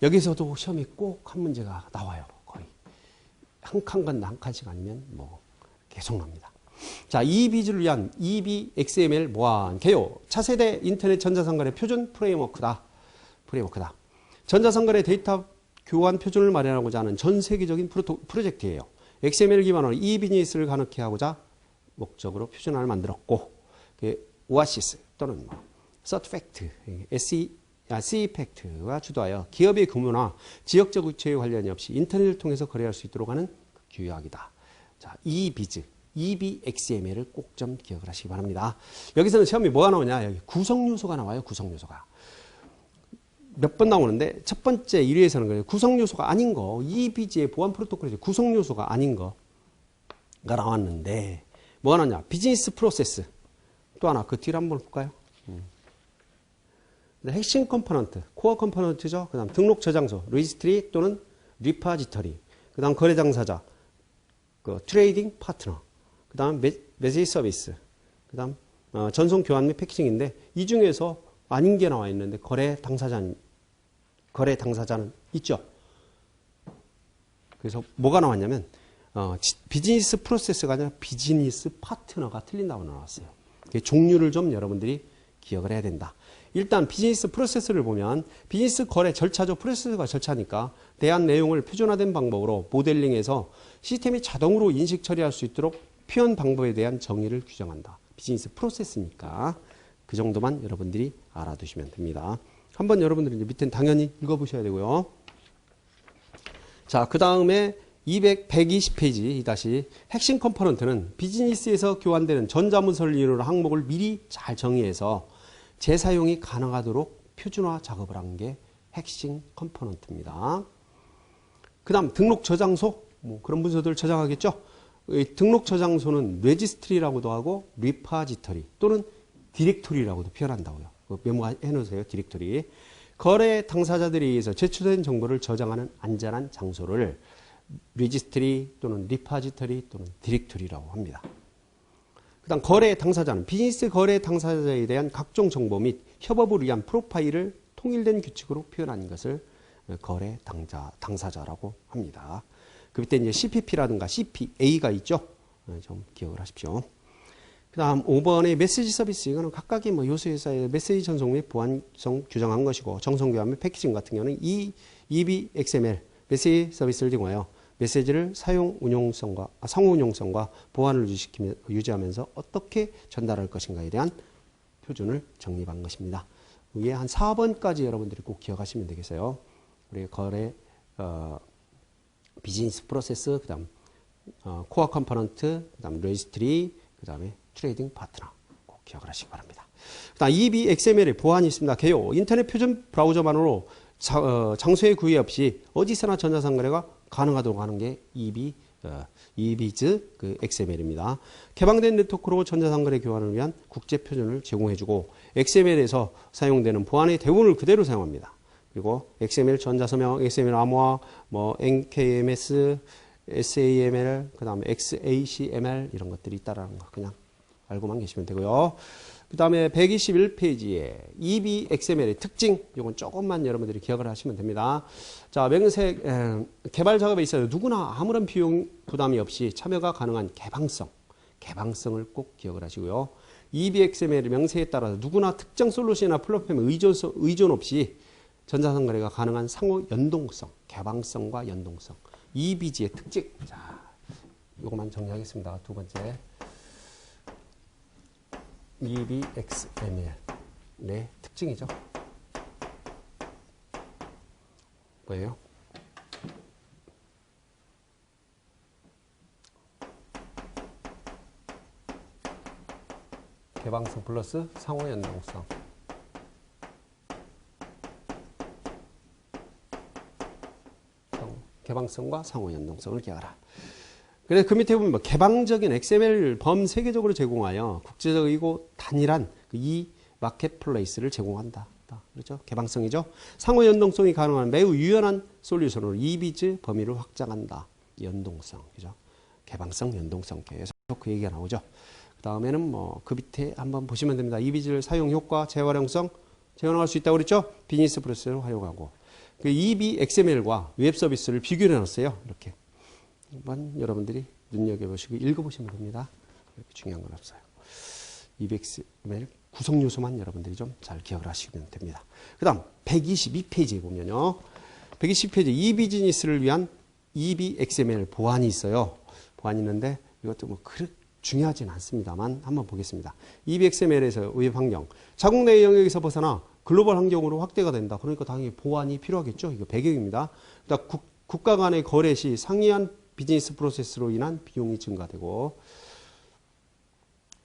여기서도 시험이 꼭 한 문제가 나와요. 거의 한 칸 건너 한 칸씩 아니면 뭐 계속 납니다. 자, EB즈를 위한 EBXML 보안 개요. 차세대 인터넷 전자상거래 표준 프레임워크다. 전자상거래 데이터 교환 표준을 마련하고자 하는 전 세계적인 프로젝트예요. XML 기반으로 e비즈니스를 가능케 하고자 목적으로 표준화를 만들었고, 오아시스 또는 서트팩트, C팩트가 주도하여 기업의 규모나 지역적 위치에 관련이 없이 인터넷을 통해서 거래할 수 있도록 하는 규약이다. 자, EBIZ, EBXML을 꼭 좀 기억을 하시기 바랍니다. 여기서는 시험이 뭐가 나오냐? 여기 구성 요소가 나와요. 구성 요소가. 몇 번 나오는데 첫 번째 1위에서는 그래요. 구성 요소가 아닌 거, EBIZ의 보안 프로토콜에서 구성 요소가 아닌 거가 나왔는데 뭐가 나왔냐? 비즈니스 프로세스. 또 하나 그 뒤를 한번 볼까요? 핵심 컴포넌트, 코어 컴포넌트죠. 그 다음 등록 저장소, 레지스트리 또는 리파지터리. 그 다음 거래 당사자, 그 트레이딩 파트너. 그 다음 메시지 서비스. 그 다음 전송 교환 및 패키징인데 이 중에서 아닌 게 나와 있는데 거래 당사자는 있죠. 그래서 뭐가 나왔냐면 비즈니스 프로세스가 아니라 비즈니스 파트너가 틀린다고 나왔어요. 종류를 좀 여러분들이 기억을 해야 된다. 일단 비즈니스 프로세스를 보면 비즈니스 거래 절차죠. 프로세스가 절차니까 대한 내용을 표준화된 방법으로 모델링해서 시스템이 자동으로 인식 처리할 수 있도록 표현 방법에 대한 정의를 규정한다. 비즈니스 프로세스니까 그 정도만 여러분들이 알아두시면 됩니다. 한번 여러분들이 이제 밑에는 당연히 읽어보셔야 되고요. 자, 그 다음에 120페이지 다시 핵심 컴포넌트는 비즈니스에서 교환되는 전자문서를 이루는 항목을 미리 잘 정의해서 재사용이 가능하도록 표준화 작업을 한 게 핵심 컴포넌트입니다. 그 다음 등록 저장소, 뭐 그런 문서들을 저장하겠죠. 등록 저장소는 레지스트리라고도 하고 리파지터리 또는 디렉토리라고도 표현한다고요. 메모해 놓으세요. 디렉토리. 거래 당사자들에 의해서 제출된 정보를 저장하는 안전한 장소를 레지스트리 또는 리파지터리 또는 디렉토리라고 합니다. 그 다음 거래 당사자는 비즈니스 거래 당사자에 대한 각종 정보 및 협업을 위한 프로파일을 통일된 규칙으로 표현한 것을 거래 당사자라고 합니다. 그 밑에 이제 CPP라든가 CPA가 있죠. 좀 기억을 하십시오. 그 다음 5번의 메시지 서비스. 이거는 각각의 뭐 요소회사의 메시지 전송 및 보안성 규정한 것이고 정성교환 및 패키징 같은 경우는 EBXML 메시지 서비스를 제공하여 메시지를 상호 운용성과 보안을 유지하면서 어떻게 전달할 것인가에 대한 표준을 정립한 것입니다. 위에 한 4번까지 여러분들이 꼭 기억하시면 되겠어요. 우리 거래 비즈니스 프로세스, 그 다음 코어 컴포넌트, 그 다음 레지스트리, 그 다음에 트레이딩 파트너 꼭 기억을 하시기 바랍니다. 그 다음 EBXML의 보안이 있습니다. 개요. 인터넷 표준 브라우저만으로 장소에 구애 없이 어디서나 전자상거래가 가능하도록 하는 게 EBIZ XML입니다. 개방된 네트워크로 전자상거래 교환을 위한 국제 표준을 제공해주고 XML에서 사용되는 보안의 대부분을 그대로 사용합니다. 그리고 XML 전자서명, XML 암호화, 뭐 NKMS, SAML, 그 다음에 XACML 이런 것들이 있다라는 거 그냥 알고만 계시면 되고요. 그 다음에 121페이지에 EBXML의 특징, 이건 조금만 여러분들이 기억을 하시면 됩니다. 자, 명색 개발 작업에 있어서 누구나 아무런 비용 부담이 없이 참여가 가능한 개방성을 꼭 기억을 하시고요. EBXML의 명세에 따라서 누구나 특정 솔루션이나 플랫폼에 의존 없이 전자상거래가 가능한 상호 연동성, 개방성과 연동성. EBG의 특징. 자, 이것만 정리하겠습니다. 두 번째. EBXML. 네, 특징이죠. 뭐예요? 개방성 플러스 상호 연동성. 개방성과 상호 연동성을 기억하라. 그래서 그 밑에 보면 뭐 개방적인 XML 범 세계적으로 제공하여 국제적이고 단일한 이 마켓플레이스를 제공한다. 그렇죠? 개방성이죠. 상호 연동성이 가능한 매우 유연한 솔루션으로 이비즈 범위를 확장한다. 연동성, 그죠? 개방성, 연동성 계속 그 얘기가 나오죠. 그 다음에는 뭐 그 밑에 한번 보시면 됩니다. 이비즈를 사용 효과, 재활용성 재활용할 수 있다고 그랬죠? 비즈니스 프로세스를 활용하고 그 EB XML과 웹 서비스를 비교해 놨어요. 이렇게 한번 여러분들이 눈여겨보시고 읽어보시면 됩니다. 이렇게 중요한 건 없어요. EB XML 구성 요소만 여러분들이 좀 잘 기억을 하시면 됩니다. 그 다음 122페이지에 보면요. 122페이지 이비즈니스를 위한 EB XML 보안이 있어요. 보안이 있는데 이것도 뭐 그렇게 중요하진 않습니다만 한번 보겠습니다. EB XML에서 웹 환경, 자국 내 영역에서 벗어나 글로벌 환경으로 확대가 된다. 그러니까 당연히 보안이 필요하겠죠. 이거 배경입니다. 그다음 국가 간의 거래 시 상이한 비즈니스 프로세스로 인한 비용이 증가되고,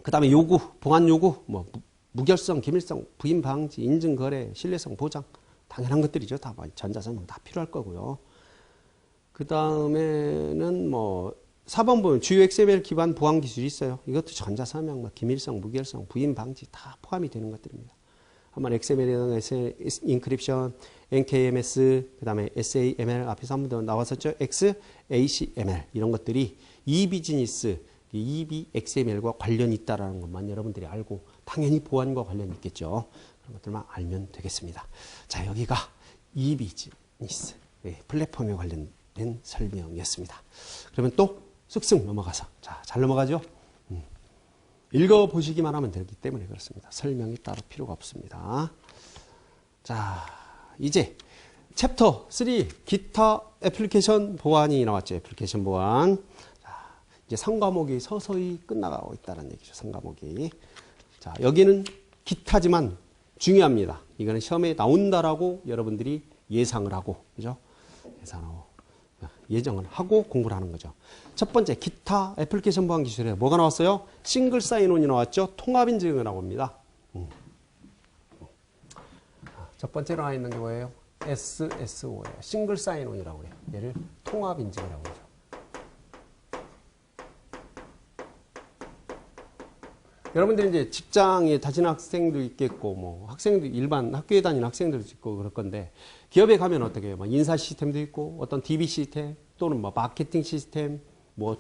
그 다음에 요구, 보안 요구, 뭐 무결성, 기밀성, 부인 방지, 인증 거래, 신뢰성 보장, 당연한 것들이죠. 다 전자성은 다 필요할 거고요. 그 다음에는 뭐 4번 보면 주요 XML 기반 보안 기술이 있어요. 이것도 전자서명, 뭐 기밀성, 무결성, 부인 방지 다 포함이 되는 것들입니다. 한번 XML이나 인크립션, NKMS, 그 다음에 SAML 앞에서 한 번 더 나왔었죠. XACML 이런 것들이 이비즈니스, EBXML과 관련이 있다는 것만 여러분들이 알고 당연히 보안과 관련이 있겠죠. 그런 것들만 알면 되겠습니다. 자, 여기가 이비즈니스 플랫폼에 관련된 설명이었습니다. 그러면 또 쓱쓱 넘어가서 잘 넘어가죠. 읽어보시기만 하면 되기 때문에 그렇습니다. 설명이 따로 필요가 없습니다. 자, 이제 챕터 3 기타 애플리케이션 보안이 나왔죠. 애플리케이션 보안. 자, 이제 3과목이 서서히 끝나가고 있다는 얘기죠. 3과목이. 자, 여기는 기타지만 중요합니다. 이거는 시험에 나온다라고 여러분들이 예상을 하고, 그죠? 예정을 하고 공부를 하는 거죠. 첫 번째, 기타 애플리케이션 보안 기술에 뭐가 나왔어요? 싱글 사인온이 나왔죠. 통합 인증이 나옵니다. 첫 번째로 나와 있는 게 뭐예요? SSO예요. 싱글 사인온이라고 해요. 얘를 통합 인증이라고 하죠. 여러분들이 이제 직장에 다니는 학생도 있겠고, 뭐 학생도 일반 학교에 다니는 학생들도 있고 그럴 건데, 기업에 가면 어떻게 해요? 뭐 인사 시스템도 있고, 어떤 DB 시스템 또는 뭐 마케팅 시스템, 뭐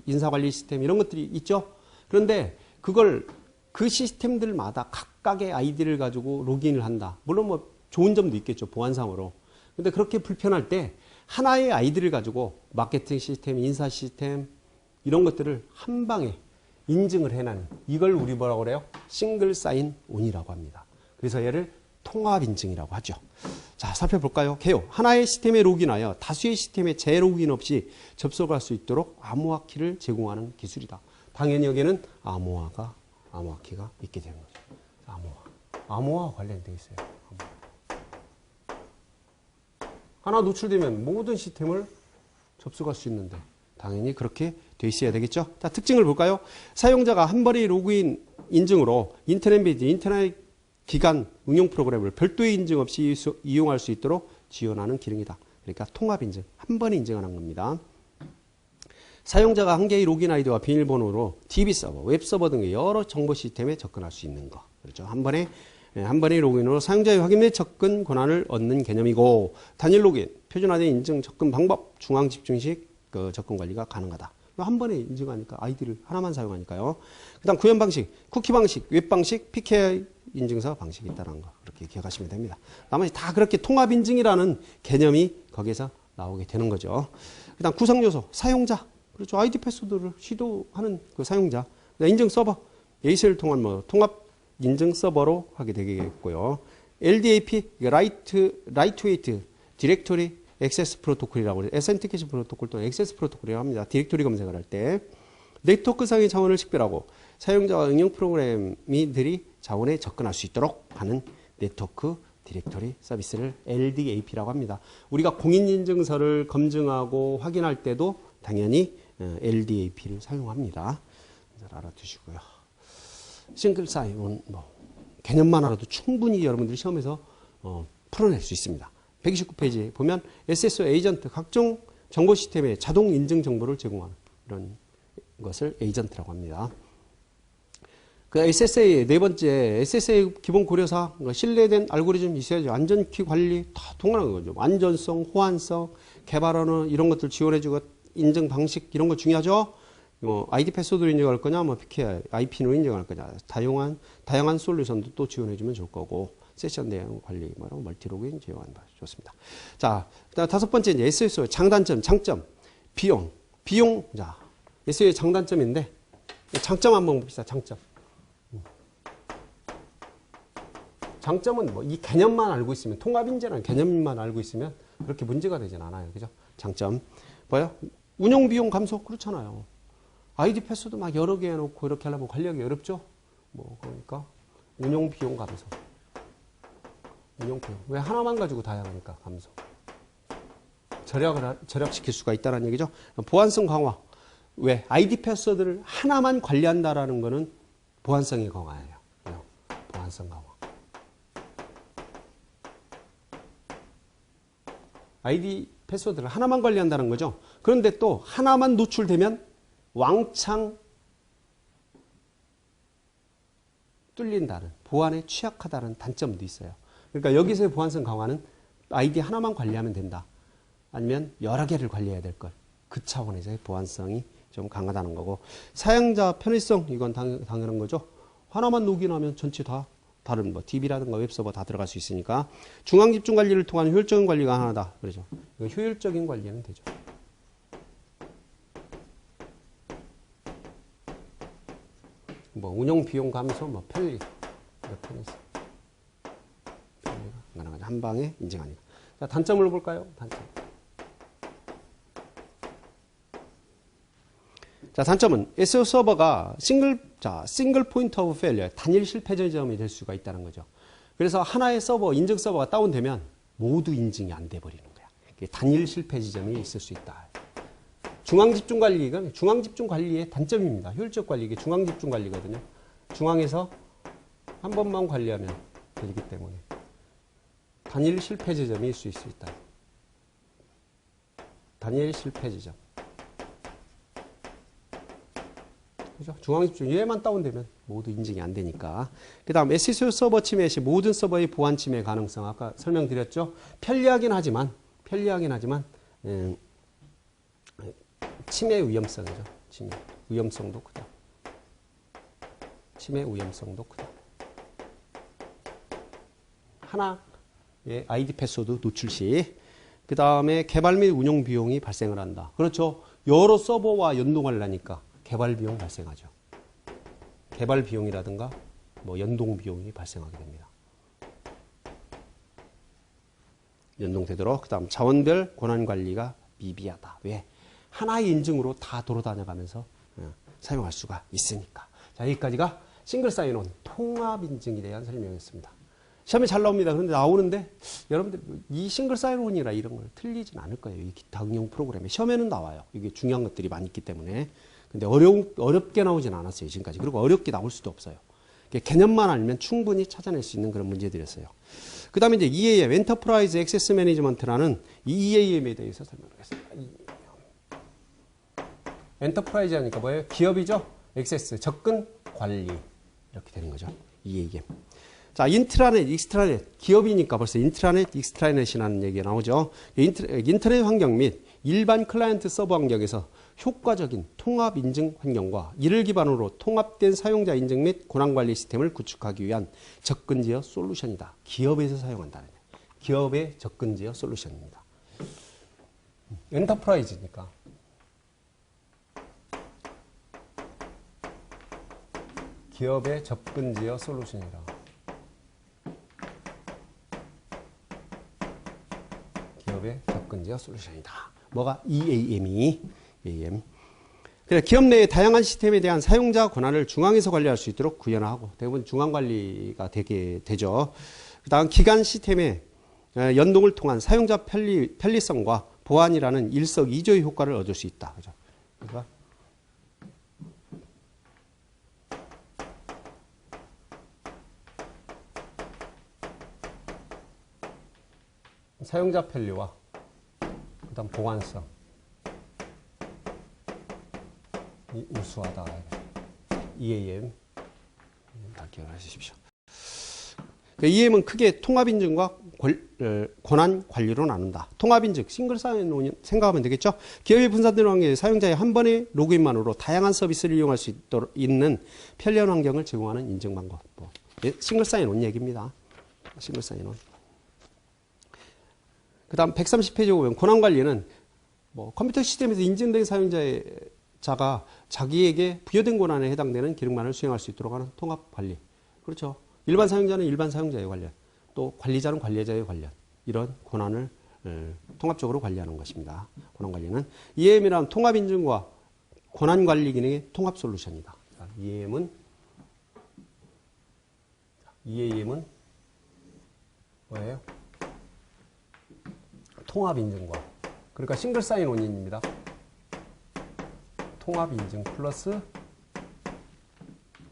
인사 관리 시스템 이런 것들이 있죠. 그런데 그걸 그 시스템들마다 각각의 아이디를 가지고 로그인을 한다. 물론 뭐 좋은 점도 있겠죠. 보안상으로. 근데 그렇게 불편할 때 하나의 아이디를 가지고 마케팅 시스템, 인사 시스템 이런 것들을 한 방에 인증을 해내는 이걸 우리 뭐라고 그래요? 싱글 사인 온이라고 합니다. 그래서 얘를 통합 인증이라고 하죠. 자, 살펴볼까요? 개요. 하나의 시스템에 로그인하여 다수의 시스템에 재로그인 없이 접속할 수 있도록 암호화 키를 제공하는 기술이다. 당연히 여기에는 암호화 키가 있게 되는 거죠. 암호화 관련되어 있어요. 하나 노출되면 모든 시스템을 접속할 수 있는데 당연히 그렇게 돼 있어야 되겠죠. 자, 특징을 볼까요? 사용자가 한 번의 로그인 인증으로 인터넷 기간 응용 프로그램을 별도의 인증 없이 이용할 수 있도록 지원하는 기능이다. 그러니까 통합 인증, 한 번에 인증하는 겁니다. 사용자가 한 개의 로그인 아이디와 비밀번호로 DB 서버, 웹 서버 등의 여러 정보 시스템에 접근할 수 있는 거. 그렇죠. 한 번의 로그인으로 사용자의 확인 및 접근 권한을 얻는 개념이고, 단일 로그인, 표준화된 인증 접근 방법, 중앙 집중식 접근 관리가 가능하다. 한 번에 인증하니까 아이디를 하나만 사용하니까요. 그 다음 구현 방식, 쿠키 방식, 웹 방식, PKI 인증서 방식이 있다는 거 그렇게 기억하시면 됩니다. 나머지 다 그렇게 통합 인증이라는 개념이 거기에서 나오게 되는 거죠. 그 다음 구성 요소, 사용자. 그렇죠. 아이디 패스워드를 시도하는 그 사용자. 인증 서버, ACL을 통한 뭐 통합 인증 서버로 하게 되겠고요. LDAP, 라이트웨이트 디렉토리 액세스 프로토콜이라고 해요. 에센티케이션 프로토콜 또는 액세스 프로토콜이라고 합니다. 디렉토리 검색을 할 때 네트워크상의 자원을 식별하고 사용자와 응용 프로그램들이 자원에 접근할 수 있도록 하는 네트워크 디렉토리 서비스를 LDAP라고 합니다. 우리가 공인인증서를 검증하고 확인할 때도 당연히 LDAP를 사용합니다. 알아두시고요. 싱글 사인온 뭐 개념만 알아도 충분히 여러분들이 시험에서 풀어낼 수 있습니다. 129페이지 보면 SSO 에이전트 각종 정보 시스템에 자동 인증 정보를 제공하는 이런 것을 에이전트라고 합니다. 그 SSA 네 번째 SSA 기본 고려사 신뢰된 알고리즘 있어야죠. 안전키 관리 다 통하는 거죠. 안전성, 호환성, 개발 언어 이런 것들 지원해주고 인증 방식 이런 거 중요하죠. 뭐 아이디 패스워드로 인증할 거냐, 뭐 PKI, IP로 인증할 거냐, 다양한 솔루션도 또 지원해주면 좋을 거고 세션 내용 관리, 뭐 멀티로그인 지원하는 거 좋습니다. 자, 그다음 다섯 번째 이제 SSO 장단점, 장점, 비용. 자, SSO의 장단점인데 장점 한번 봅시다. 장점. 장점은 뭐 이 개념만 알고 있으면 통합인재라는 개념만 알고 있으면 그렇게 문제가 되진 않아요. 그죠? 장점. 뭐요? 운영 비용 감소 그렇잖아요. 아이디 패스도 막 여러 개 해놓고 이렇게 하려면 관리하기 어렵죠? 뭐, 그러니까, 운용 비용 감소. 운용 비용. 왜 하나만 가지고 다양하니까 감소. 절약시킬 수가 있다는 얘기죠. 보안성 강화. 왜? 아이디 패스워드를 하나만 관리한다라는 거는 보안성이 강화예요. 보안성 강화. 아이디 패스워드를 하나만 관리한다는 거죠. 그런데 또 하나만 노출되면 왕창 뚫린다는, 보안에 취약하다는 단점도 있어요. 그러니까 여기서의 보안성 강화는 아이디 하나만 관리하면 된다. 아니면 여러 개를 관리해야 될 걸. 그 차원에서의 보안성이 좀 강하다는 거고. 사용자 편의성, 이건 당연한 거죠. 하나만 로그인하면 전체 다 다른 뭐 DB라든가 웹서버 다 들어갈 수 있으니까. 중앙 집중 관리를 통한 효율적인 관리가 하나다. 그러죠. 이거 효율적인 관리는 되죠. 뭐 운영 비용 감소, 뭐 편리, 편의성, 편리가 한 방에 인증하니까. 자, 단점을 볼까요? 단점. 자, 단점은 SEO 서버가 싱글 포인트 오브 페일리어, 단일 실패 지점이 될 수가 있다는 거죠. 그래서 하나의 서버, 인증 서버가 다운되면 모두 인증이 안 돼 버리는 거야. 단일 실패 지점이 있을 수 있다. 중앙집중관리, 이건 중앙집중관리의 단점입니다. 효율적 관리, 이게 중앙집중관리거든요. 중앙에서 한 번만 관리하면 되기 때문에 단일 실패 지점이 있을 수 있다. 단일 실패 지점. 그죠? 중앙집중, 얘만 다운되면 모두 인증이 안 되니까. 그 다음, SEO 서버 침해 시 모든 서버의 보안 침해 가능성. 아까 설명드렸죠? 편리하긴 하지만, 침해 위험성이죠. 침해. 위험성도 크다. 침해 위험성도 크다. 하나의 아이디 패스워드 노출 시, 그 다음에 개발 및 운영 비용이 발생을 한다. 그렇죠. 여러 서버와 연동하려니까 개발 비용 발생하죠. 개발 비용이라든가 뭐 연동 비용이 발생하게 됩니다. 연동되도록. 그 다음 자원별 권한 관리가 미비하다. 왜? 하나의 인증으로 다 돌아다녀가면서 사용할 수가 있으니까. 자, 여기까지가 싱글 사인온 통합 인증에 대한 설명이었습니다. 시험에 잘 나옵니다. 그런데 나오는데 여러분들 이 싱글 사인온이라 이런 걸 틀리진 않을 거예요. 이 기타 응용 프로그램에 시험에는 나와요. 이게 중요한 것들이 많이 있기 때문에. 근데 어렵게 나오진 않았어요. 지금까지. 그리고 어렵게 나올 수도 없어요. 개념만 알면 충분히 찾아낼 수 있는 그런 문제들이었어요. 그 다음에 이제 EAM, 엔터프라이즈 액세스 매니지먼트라는 이 EAM에 대해서 설명하겠습니다. 엔터프라이즈 하니까 뭐예요? 기업이죠? 액세스, 접근, 관리. 이렇게 되는 거죠. EAM. 자, 인트라넷, 익스트라넷. 기업이니까 벌써 인트라넷, 익스트라넷이라는 얘기가 나오죠. 인터넷 환경 및 일반 클라이언트 서버 환경에서 효과적인 통합 인증 환경과 이를 기반으로 통합된 사용자 인증 및 권한관리 시스템을 구축하기 위한 접근 제어 솔루션이다. 기업에서 사용한다는 거예요. 기업의 접근 제어 솔루션입니다. 엔터프라이즈니까. 기업의 접근 제어 솔루션이라. 기업의 접근 제어 솔루션이다. 뭐가? EAM이. EAM. 그래, 기업 내의 다양한 시스템에 대한 사용자 권한을 중앙에서 관리할 수 있도록 구현하고, 대부분 중앙 관리가 되게 되죠. 그 다음 기간 시스템의 연동을 통한 사용자 편리성과 보안이라는 일석이조의 효과를 얻을 수 있다. 그죠? 그러니까 사용자 편리와 그다음 보관성, 우수하다. EAM 다 기억을 하십시오. EAM은 크게 통합인증과 권한 관리로 나눈다. 통합인증, 싱글 사인온 생각하면 되겠죠. 기업이 분산된 환경에 사용자의 한 번의 로그인만으로 다양한 서비스를 이용할 수 있는 편리한 환경을 제공하는 인증 방법. 싱글 사인온 얘기입니다. 싱글 사인온. 그 다음 130페이지 보면 권한관리는 컴퓨터 시스템에서 인증된 사용자가 자기에게 부여된 권한에 해당되는 기능만을 수행할 수 있도록 하는 통합관리. 그렇죠. 일반 사용자는 일반 사용자의 관련, 또 관리자는 관리자의 관련, 이런 권한을 통합적으로 관리하는 것입니다. 권한관리는 EAM이란 통합인증과 권한관리 기능의 통합 솔루션이다. EAM은 뭐예요? 통합인증과, 그러니까 싱글 사인온입니다. 통합인증 플러스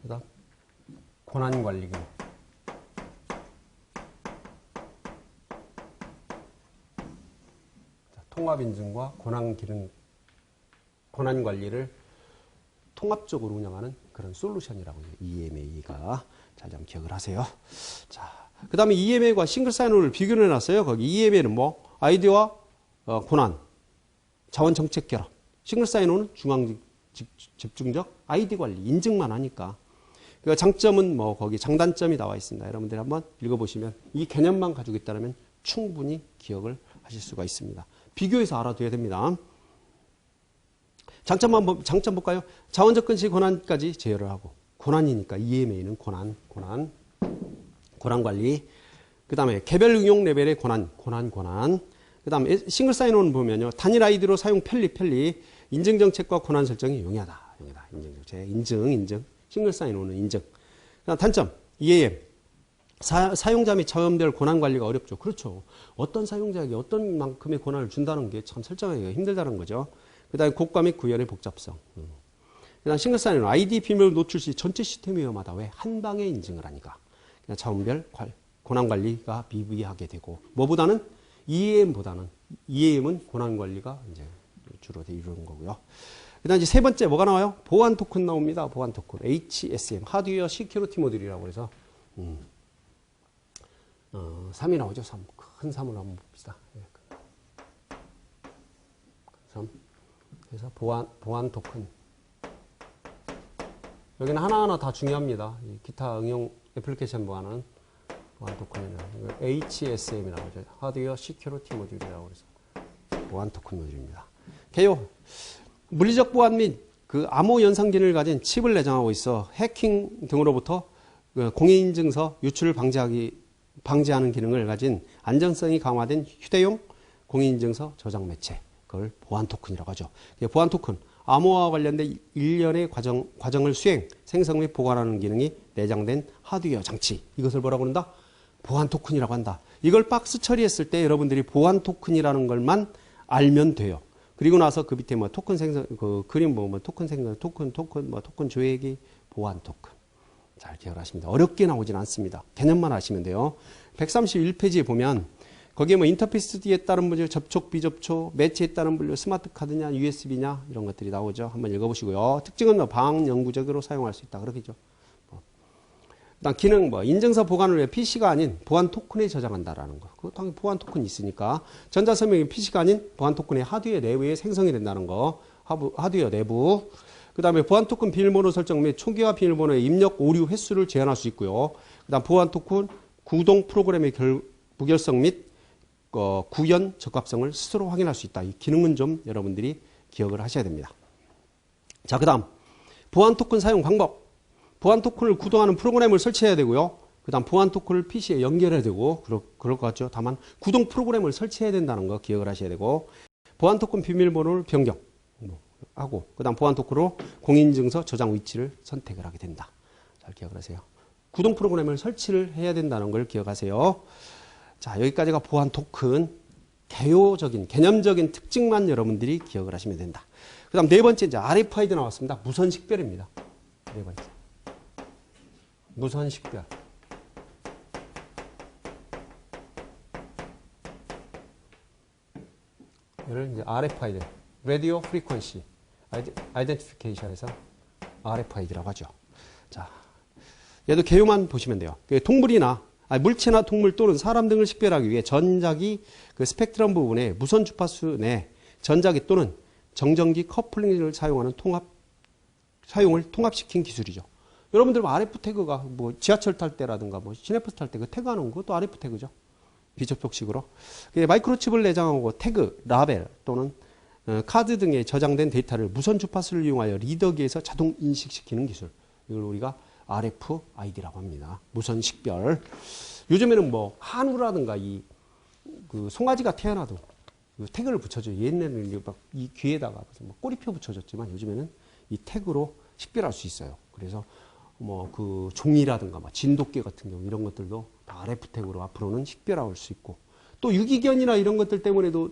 그다음 권한관리 기능. 통합인증과 권한관리를 통합적으로 운영하는 그런 솔루션이라고 해요. EMA가. 잘 좀 기억을 하세요. 자, 그 다음에 EMA과 싱글 사인온을 비교를 해놨어요. 거기 EMA는 아이디와 권한, 자원 정책 결합. 싱글 사인온은 중앙 집중적 아이디 관리, 인증만 하니까. 그 장점은 거기 장단점이 나와 있습니다. 여러분들이 한번 읽어보시면 이 개념만 가지고 있다면 충분히 기억을 하실 수가 있습니다. 비교해서 알아둬야 됩니다. 장점 볼까요? 자원 접근 시 권한까지 제어를 하고, 권한이니까 EMA는 권한 관리. 그 다음에 개별 응용 레벨의 권한. 그 다음에 싱글 사인온 보면요. 단일 아이디로 사용 편리. 인증 정책과 권한 설정이 용이하다. 인증 정책. 인증. 싱글 사인온은 인증. 그다음 단점. EAM. 사용자 및 차용될 권한 관리가 어렵죠. 그렇죠. 어떤 사용자에게 어떤 만큼의 권한을 준다는 게 참 설정하기가 힘들다는 거죠. 그 다음에 고가 및 구현의 복잡성. 그 다음 싱글 사인온. 아이디 비밀 노출 시 전체 시스템이 위험하다. 왜? 한 방에 인증을 하니까. 그냥 차원별 권한 관리가 미비하게 되고, 뭐보다는 EAM은 권한 관리가 이제 주로 이루는 거고요. 그 다음 이제 세 번째 뭐가 나와요? 보안 토큰 나옵니다. 보안 토큰. HSM. 하드웨어 시큐리티 모듈이라고 해서 3이 나오죠. 3. 큰 3을 한번 봅시다. 큰 3. 그래서 보안 토큰. 여기는 하나하나 다 중요합니다. 기타 응용 애플리케이션 보안은 보안 토큰이나 HSM이라고 하죠. 하드웨어 시큐리티 모듈이라고 해서 보안 토큰 모듈입니다. 개요. 물리적 보안 및 그 암호 연상 기능을 가진 칩을 내장하고 있어 해킹 등으로부터 공인인증서 유출을 방지하는 기능을 가진 안전성이 강화된 휴대용 공인인증서 저장 매체. 그걸 보안 토큰이라고 하죠. 보안 토큰. 암호화와 관련된 일련의 과정을 생성 및 보관하는 기능이 내장된 하드웨어 장치. 이것을 뭐라고 한다? 보안 토큰이라고 한다. 이걸 박스 처리했을 때 여러분들이 보안 토큰이라는 것만 알면 돼요. 그리고 나서 그 밑에 토큰 생성, 그림 보면 토큰 생성, 토큰 조회기, 보안 토큰. 잘 기억을 하십니다. 어렵게 나오진 않습니다. 개념만 아시면 돼요. 131페이지에 보면 거기에 인터페이스 뒤에 따른 분류, 접촉, 비접촉, 매체에 따른 분류, 스마트 카드냐, USB냐 이런 것들이 나오죠. 한번 읽어보시고요. 특징은 방영구적으로 사용할 수 있다. 그렇겠죠. 그다음 기능 인증서 보관을 위해 PC가 아닌 보안 토큰에 저장한다라는 거. 그거 당연히 보안 토큰이 있으니까 전자서명이 PC가 아닌 보안 토큰의 하드웨어 내부에 생성이 된다는 거. 하드웨어 내부. 그다음에 보안 토큰 비밀번호 설정 및 초기화 비밀번호의 입력 오류 횟수를 제한할 수 있고요. 그다음 보안 토큰 구동 프로그램의 무결성 및 구현 적합성을 스스로 확인할 수 있다. 이 기능은 좀 여러분들이 기억을 하셔야 됩니다. 자, 그다음 보안 토큰 사용 방법. 보안 토큰을 구동하는 프로그램을 설치해야 되고요. 그 다음 보안 토큰을 PC에 연결해야 되고 그럴 것 같죠. 다만 구동 프로그램을 설치해야 된다는 거 기억을 하셔야 되고, 보안 토큰 비밀번호를 변경하고 그 다음 보안 토큰으로 공인인증서 저장 위치를 선택을 하게 된다. 잘 기억을 하세요. 구동 프로그램을 설치를 해야 된다는 걸 기억하세요. 자, 여기까지가 보안 토큰 개념적인 특징만 여러분들이 기억을 하시면 된다. 그 다음 네 번째 이제 RFID 나왔습니다. 무선 식별입니다. 네 번째. 무선 식별. 얘를 이제 RFID, Radio Frequency Identification에서 RFID라고 하죠. 자, 얘도 개요만 보시면 돼요. 동물이나 물체나 동물 또는 사람 등을 식별하기 위해 전자기 그 스펙트럼 부분에 무선 주파수 내 전자기 또는 정전기 커플링을 사용하는 사용을 통합시킨 기술이죠. 여러분들 RF 태그가 뭐 지하철 탈 때라든가 뭐 시내버스 탈 때 그 태그하는 것도 RF 태그죠. 비접촉식으로. 마이크로칩을 내장하고 태그, 라벨 또는 카드 등에 저장된 데이터를 무선 주파수를 이용하여 리더기에서 자동 인식시키는 기술. 이걸 우리가 RFID라고 합니다. 무선 식별. 요즘에는 뭐 한우라든가 그 송아지가 태어나도 그 태그를 붙여줘요. 옛날에는 막 이 귀에다가 뭐 꼬리표 붙여줬지만 요즘에는 이 태그로 식별할 수 있어요. 그래서 뭐 그 종이라든가 뭐 진돗개 같은 경우 이런 것들도 다 RF 태그로 앞으로는 식별할 수 있고 또 유기견이나 이런 것들 때문에도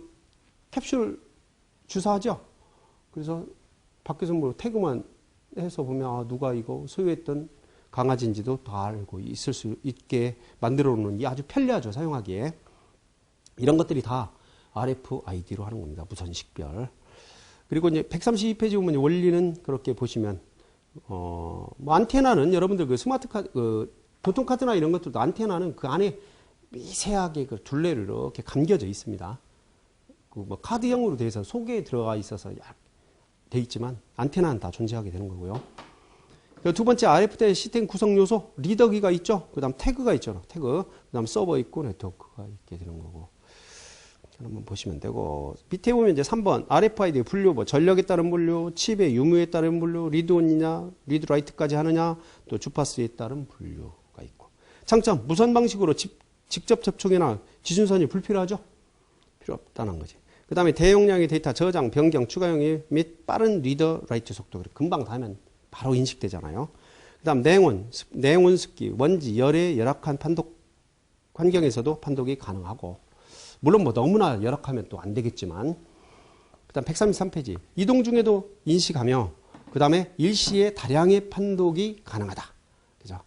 캡슐 주사하죠. 그래서 밖에서 뭐 태그만 해서 보면 누가 이거 소유했던 강아지인지도 다 알고 있을 수 있게 만들어 놓는 게 아주 편리하죠. 사용하기에. 이런 것들이 다 RFID로 하는 겁니다. 무선 식별. 그리고 이제 132페이지 보면 원리는 그렇게 보시면 뭐 안테나는 여러분들 그 스마트 카드, 교통카드나 이런 것들도 안테나는 그 안에 미세하게 그 둘레를 이렇게 감겨져 있습니다. 그 뭐 카드형으로 돼서 속에 들어가 있어서 돼 있지만 안테나는 다 존재하게 되는 거고요. 두 번째 RFID 시스템 구성 요소 리더기가 있죠. 그다음 태그가 있죠. 태그. 그다음 서버 있고 네트워크가 있게 되는 거고. 한번 보시면 되고 밑에 보면 이제 3번 RFID 분류 뭐 전력에 따른 분류, 칩의 유무에 따른 분류, 리드온이냐, 리드라이트까지 하느냐, 또 주파수에 따른 분류가 있고. 장점 무선 방식으로 직접 접촉이나 지준선이 불필요하죠. 필요 없다는 거지. 그 다음에 대용량의 데이터 저장, 변경, 추가 용입 및 빠른 리더 라이트 속도. 금방 다 하면 바로 인식되잖아요. 그 다음 냉온 습기, 먼지, 열에 열악한 판독 환경에서도 판독이 가능하고 물론 뭐 너무나 열악하면 또 안 되겠지만 그 다음 133페이지 이동 중에도 인식하며 그 다음에 일시에 다량의 판독이 가능하다. 그죠?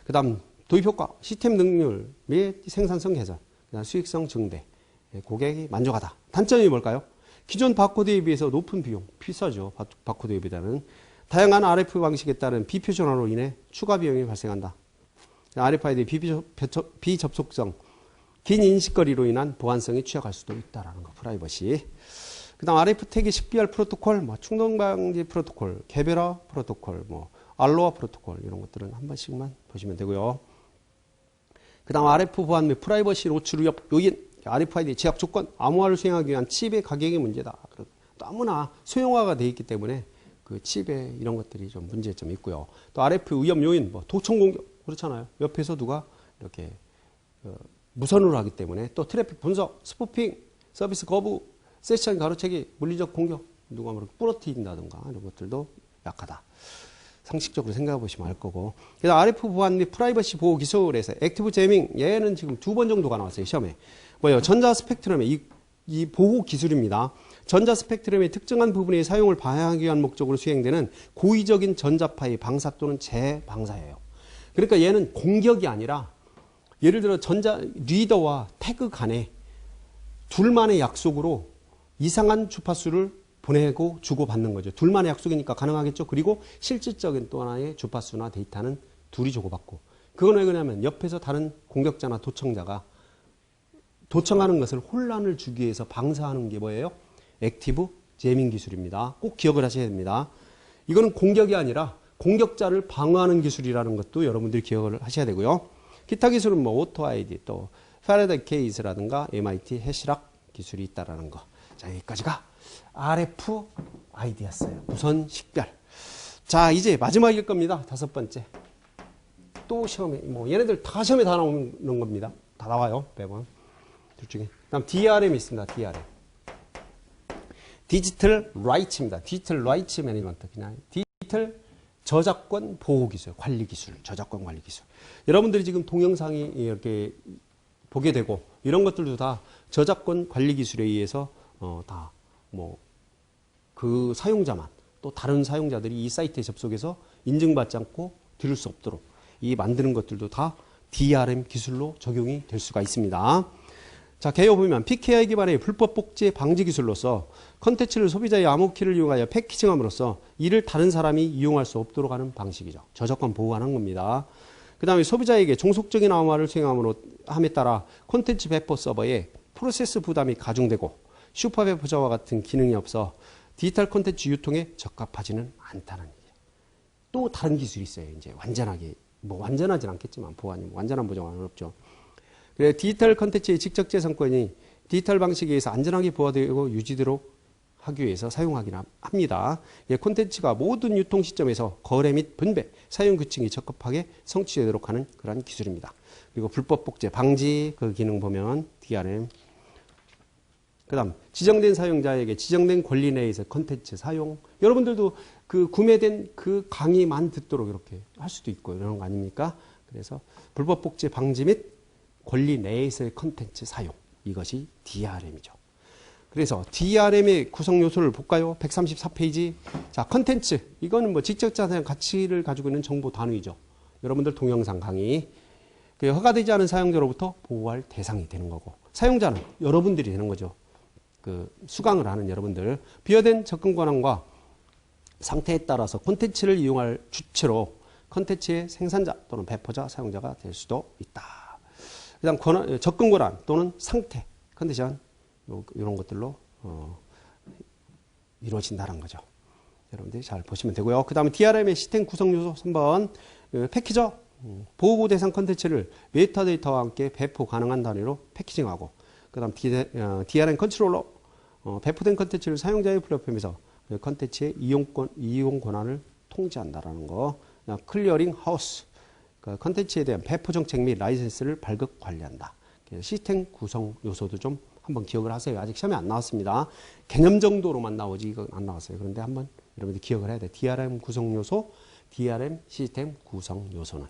그 다음 도입효과, 시스템 능률 및 생산성 개선, 그 다음 수익성 증대, 고객이 만족하다. 단점이 뭘까요? 기존 바코드에 비해서 높은 비용, 비싸죠. 바코드에 비해서는. 다양한 RF 방식에 따른 비표준화로 인해 추가 비용이 발생한다. RFID 비접속성, 긴 인식거리로 인한 보안성이 취약할 수도 있다라는 거, 프라이버시. 그 다음 RF 태그 식별 프로토콜, 뭐 충돌방지 프로토콜, 개별화 프로토콜, 뭐 알로하 프로토콜 이런 것들은 한 번씩만 보시면 되고요. 그 다음 RF 보안 및 프라이버시 노출 위협 요인, RFID 제약 조건, 암호화를 수행하기 위한 칩의 가격의 문제다. 너무나 소형화가 되어 있기 때문에 그 칩에 이런 것들이 좀 문제점이 있고요. 또 RF 위험 요인, 뭐 도청 공격 그렇잖아요. 옆에서 누가 이렇게 무선으로 하기 때문에 또 트래픽 분석, 스푸핑, 서비스 거부, 세션 가로채기, 물리적 공격, 누가 뭐 부러뜨린다든가 이런 것들도 약하다. 상식적으로 생각해 보시면 알 거고. 그래서 RF 보안 및 프라이버시 보호 기술에서 액티브 제밍 얘는 지금 2번 정도가 나왔어요. 시험에. 뭐예요? 전자 스펙트럼의 이 보호 기술입니다. 전자 스펙트럼의 특정한 부분의 사용을 방해하기 위한 목적으로 수행되는 고의적인 전자파의 방사 또는 재방사예요. 그러니까 얘는 공격이 아니라 예를 들어 리더와 태그 간에 둘만의 약속으로 이상한 주파수를 보내고 주고받는 거죠. 둘만의 약속이니까 가능하겠죠. 그리고 실질적인 또 하나의 주파수나 데이터는 둘이 주고받고. 그건 왜 그러냐면 옆에서 다른 공격자나 도청자가 도청하는 것을 혼란을 주기 위해서 방사하는 게 뭐예요? 액티브 제밍 기술입니다. 꼭 기억을 하셔야 됩니다. 이거는 공격이 아니라 공격자를 방어하는 기술이라는 것도 여러분들이 기억을 하셔야 되고요. 기타 기술은 뭐 오토 아이디 또 파라다이 케이스라든가 MIT 해시락 기술이 있다라는 거. 자, 여기까지가 RFID였어요. 무선 식별. 자, 이제 마지막일 겁니다. 5번째. 또 시험에 뭐 얘네들 다 시험에 다 나오는 겁니다. 다 나와요. 매번. 둘 중에. 그다음 DRM 있습니다. DRM. 디지털 라이츠입니다. 디지털 라이츠 매니지먼트. 그냥 디지털 저작권 보호 기술, 관리 기술, 저작권 관리 기술. 여러분들이 지금 동영상이 이렇게 보게 되고 이런 것들도 다 저작권 관리 기술에 의해서 다 뭐 그 사용자만 또 다른 사용자들이 이 사이트에 접속해서 인증받지 않고 들을 수 없도록 이 만드는 것들도 다 DRM 기술로 적용이 될 수가 있습니다. 자, 개요 보면 PKI 기반의 불법 복제 방지 기술로서 컨텐츠를 소비자의 암호키를 이용하여 패키징함으로써 이를 다른 사람이 이용할 수 없도록 하는 방식이죠. 저작권 보호하는 겁니다. 그 다음에 소비자에게 종속적인 암호화를 수행함에 따라 콘텐츠 배포 서버에 프로세스 부담이 가중되고 슈퍼 배포자와 같은 기능이 없어 디지털 콘텐츠 유통에 적합하지는 않다는 얘기예요. 또 다른 기술이 있어요. 이제 완전하게, 뭐 완전하진 않겠지만 보안이 완전한 보장은 어렵죠. 그래서 디지털 콘텐츠의 직접재산권이 디지털 방식에 의해서 안전하게 보호되고 유지되도록 하기 위해서 사용하긴 합니다. 콘텐츠가 모든 유통 시점에서 거래 및 분배, 사용 규칙이 적합하게 성취되도록 하는 그러한 기술입니다. 그리고 불법 복제 방지 그 기능 보면 DRM. 그 다음 지정된 사용자에게 지정된 권리 내에서 콘텐츠 사용. 여러분들도 그 구매된 그 강의만 듣도록 이렇게 할 수도 있고 이런 거 아닙니까? 그래서 불법 복제 방지 및 권리 내에서의 콘텐츠 사용. 이것이 DRM이죠. 그래서 DRM의 구성 요소를 볼까요? 134페이지. 자, 콘텐츠. 이거는 뭐 직접자산 가치를 가지고 있는 정보 단위죠. 여러분들 동영상 강의. 허가되지 않은 사용자로부터 보호할 대상이 되는 거고. 사용자는 여러분들이 되는 거죠. 그 수강을 하는 여러분들. 비어된 접근 권한과 상태에 따라서 콘텐츠를 이용할 주체로 콘텐츠의 생산자 또는 배포자, 사용자가 될 수도 있다. 그다음 접근 권한 또는 상태, 컨디션 이런 것들로 이루어진다는 거죠. 여러분들이 잘 보시면 되고요. 그 다음에 DRM의 시스템 구성 요소 3번 패키저 보호 대상 컨텐츠를 메타데이터와 함께 배포 가능한 단위로 패키징하고 그 다음 DRM 컨트롤러 배포된 컨텐츠를 사용자의 플랫폼에서 컨텐츠의 이용 권한을 통제한다라는 거. 클리어링 하우스 컨텐츠에 대한 배포 정책 및 라이센스를 발급 관리한다. 시스템 구성 요소도 좀 한번 기억을 하세요. 아직 시험에 안 나왔습니다. 개념 정도로만 나오지 이건 안 나왔어요. 그런데 한번 여러분들 기억을 해야 돼. DRM 구성 요소, DRM 시스템 구성 요소는.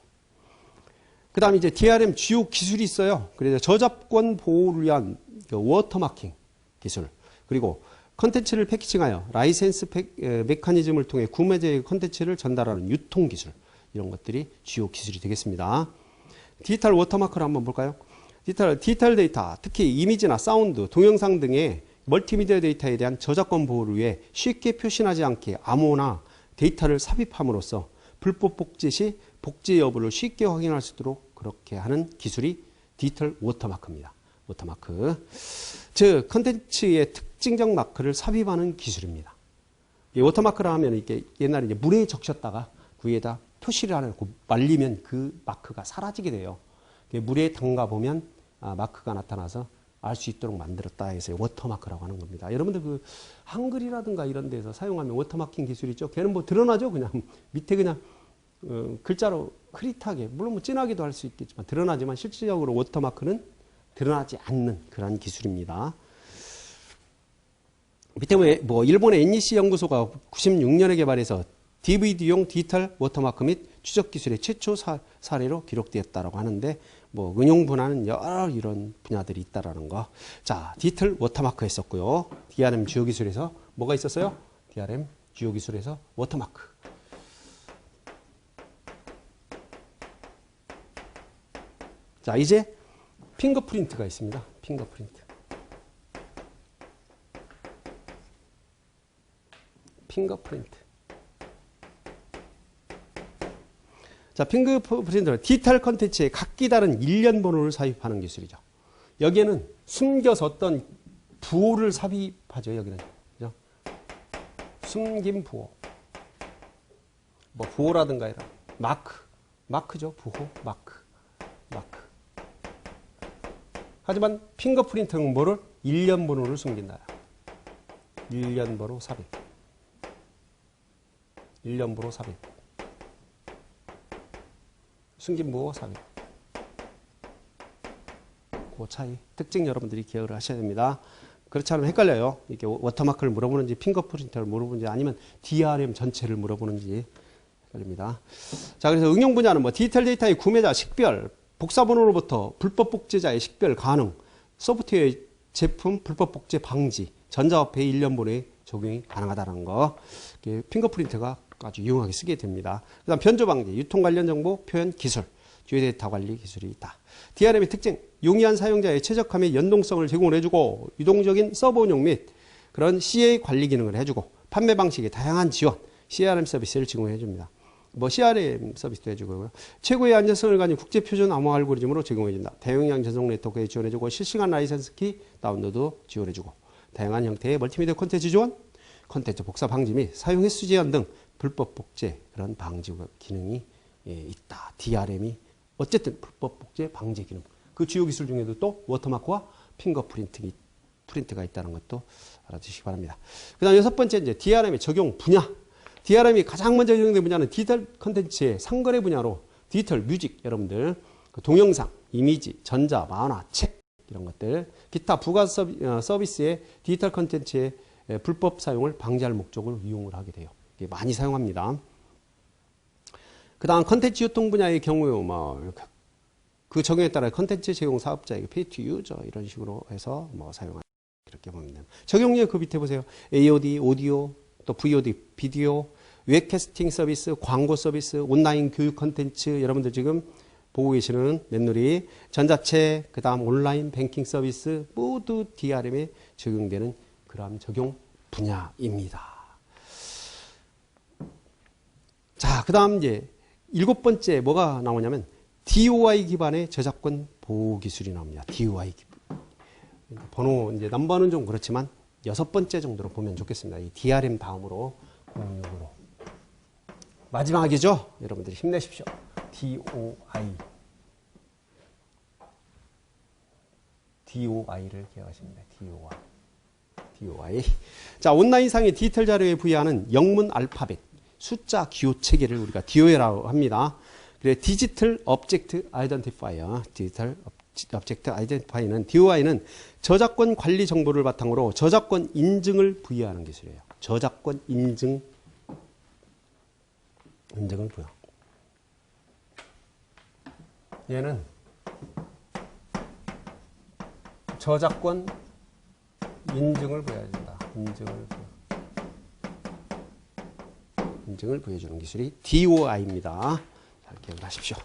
그 다음에 이제 DRM 주요 기술이 있어요. 그래서 저작권 보호를 위한 워터마킹 기술, 그리고 컨텐츠를 패키징하여 라이센스 메커니즘을 통해 구매자의 컨텐츠를 전달하는 유통 기술, 이런 것들이 주요 기술이 되겠습니다. 디지털 워터마크를 한번 볼까요? 디지털 데이터, 특히 이미지나 사운드, 동영상 등의 멀티미디어 데이터에 대한 저작권 보호를 위해 쉽게 표시하지 않게 암호나 데이터를 삽입함으로써 불법 복제 시 복제 여부를 쉽게 확인할 수 있도록 그렇게 하는 기술이 디지털 워터마크입니다. 워터마크. 즉, 컨텐츠의 특징적 마크를 삽입하는 기술입니다. 이 워터마크라 하면 이게 옛날에 이제 물에 적셨다가 그 위에다 표시를 하고 말리면 그 마크가 사라지게 돼요. 물에 담가 보면 마크가 나타나서 알 수 있도록 만들었다 해서 워터마크라고 하는 겁니다. 여러분들 그 한글이라든가 이런 데서 사용하면 워터마킹 기술이 있죠. 걔는 뭐 드러나죠. 그냥 밑에 그냥 글자로 흐릿하게, 물론 뭐 진하기도 할 수 있겠지만 드러나지만 실질적으로 워터마크는 드러나지 않는 그런 기술입니다. 밑에 뭐 일본의 NEC 연구소가 96년에 개발해서 DVD용 디지털 워터마크 및 추적 기술의 최초 사례로 기록되었다라고 하는데, 뭐 응용 분야는 여러 이런 분야들이 있다라는 거. 자, 디지털 워터마크 했었고요. DRM 주요 기술에서 뭐가 있었어요? DRM 주요 기술에서 워터마크. 자, 이제 핑거프린트가 있습니다. 핑거프린트. 자, 핑거프린트는 디지털 컨텐츠에 각기 다른 일련 번호를 삽입하는 기술이죠. 여기에는 숨겨서 어떤 부호를 삽입하죠. 여기는. 그죠? 숨긴 부호. 뭐 부호라든가 이런 마크죠. 부호, 마크. 하지만 핑거프린트는 뭐를? 일련 번호를 숨긴다. 일련 번호 삽입. 일련 번호 삽입. 숨긴 부호 삽입. 그 차이, 특징 여러분들이 기억을 하셔야 됩니다. 그렇지 않으면 헷갈려요. 이게 워터마크를 물어보는지 핑거프린트를 물어보는지 아니면 DRM 전체를 물어보는지 헷갈립니다. 자, 그래서 응용 분야는 뭐 디지털 데이터의 구매자 식별, 복사번호로부터 불법 복제자의 식별 가능, 소프트웨어 제품 불법 복제 방지, 전자화폐 일련 번호에 적용이 가능하다는 거. 핑거프린트가 아주 유용하게 쓰게 됩니다. 그 다음 변조 방지, 유통 관련 정보 표현 기술, 듀에이터 관리 기술이 있다. DRM의 특징, 용이한 사용자의 최적함의 연동성을 제공을 해주고 유동적인 서버 운용 및 그런 CA 관리 기능을 해주고 판매 방식의 다양한 지원, CRM 서비스를 제공해 줍니다. 뭐 CRM 서비스도 해주고요. 최고의 안전성을 가진 국제 표준 암호 알고리즘으로 제공해 준다. 대용량 전송 네트워크에 지원해주고 실시간 라이선스 키 다운로드 지원해주고 다양한 형태의 멀티미디어 콘텐츠 지원, 콘텐츠 복사 방지 및 사용 횟수 제한 등 불법 복제 그런 방지 기능이 있다. DRM이 어쨌든 불법 복제 방지 기능. 그 주요 기술 중에도 또 워터마크와 핑거 프린트가 있다는 것도 알아두시기 바랍니다. 그 다음 6번째 이제 DRM의 적용 분야. DRM이 가장 먼저 적용된 분야는 디지털 컨텐츠의 상거래 분야로 디지털 뮤직 여러분들 동영상, 이미지, 전자, 만화, 책 이런 것들 기타 부가 서비스의 디지털 컨텐츠의 불법 사용을 방지할 목적으로 이용을 하게 돼요. 많이 사용합니다. 그 다음 컨텐츠 유통 분야의 경우 그 적용에 따라 컨텐츠 제공 사업자에게 페이 투 유저 이런 식으로 해서 사용하는 이렇게 보면 됩니다. 적용률 그 밑에 보세요. AOD, 오디오, 또 VOD, 비디오, 웹캐스팅 서비스, 광고 서비스, 온라인 교육 컨텐츠 여러분들 지금 보고 계시는 넷놀이, 전자책, 그 다음 온라인 뱅킹 서비스 모두 DRM에 적용되는 그런 적용 분야입니다. 자, 그 다음 이제 7번째 뭐가 나오냐면 DOI 기반의 저작권 보호 기술이 나옵니다. DOI 기반. 번호 이제 넘버는 좀 그렇지만 6번째 정도로 보면 좋겠습니다. 이 DRM 다음으로 공유로 마지막이죠. 여러분들이 힘내십시오. DOI를 기억하시면 돼요. DOI. 자, 온라인상의 디지털 자료에 부여하는 영문 알파벳, 숫자 기호 체계를 우리가 DOI라고 합니다. 그래 디지털 오브젝트 아이덴티파이어, 디지털 오브젝트 아이덴티파이어는 DOI는 저작권 관리 정보를 바탕으로 저작권 인증을 부여하는 기술이에요. 저작권 인증을 부여. 얘는 저작권 인증을 부여해준다. 인증을 부여해주는 기술이 DOI입니다. 잘 기억하십시오.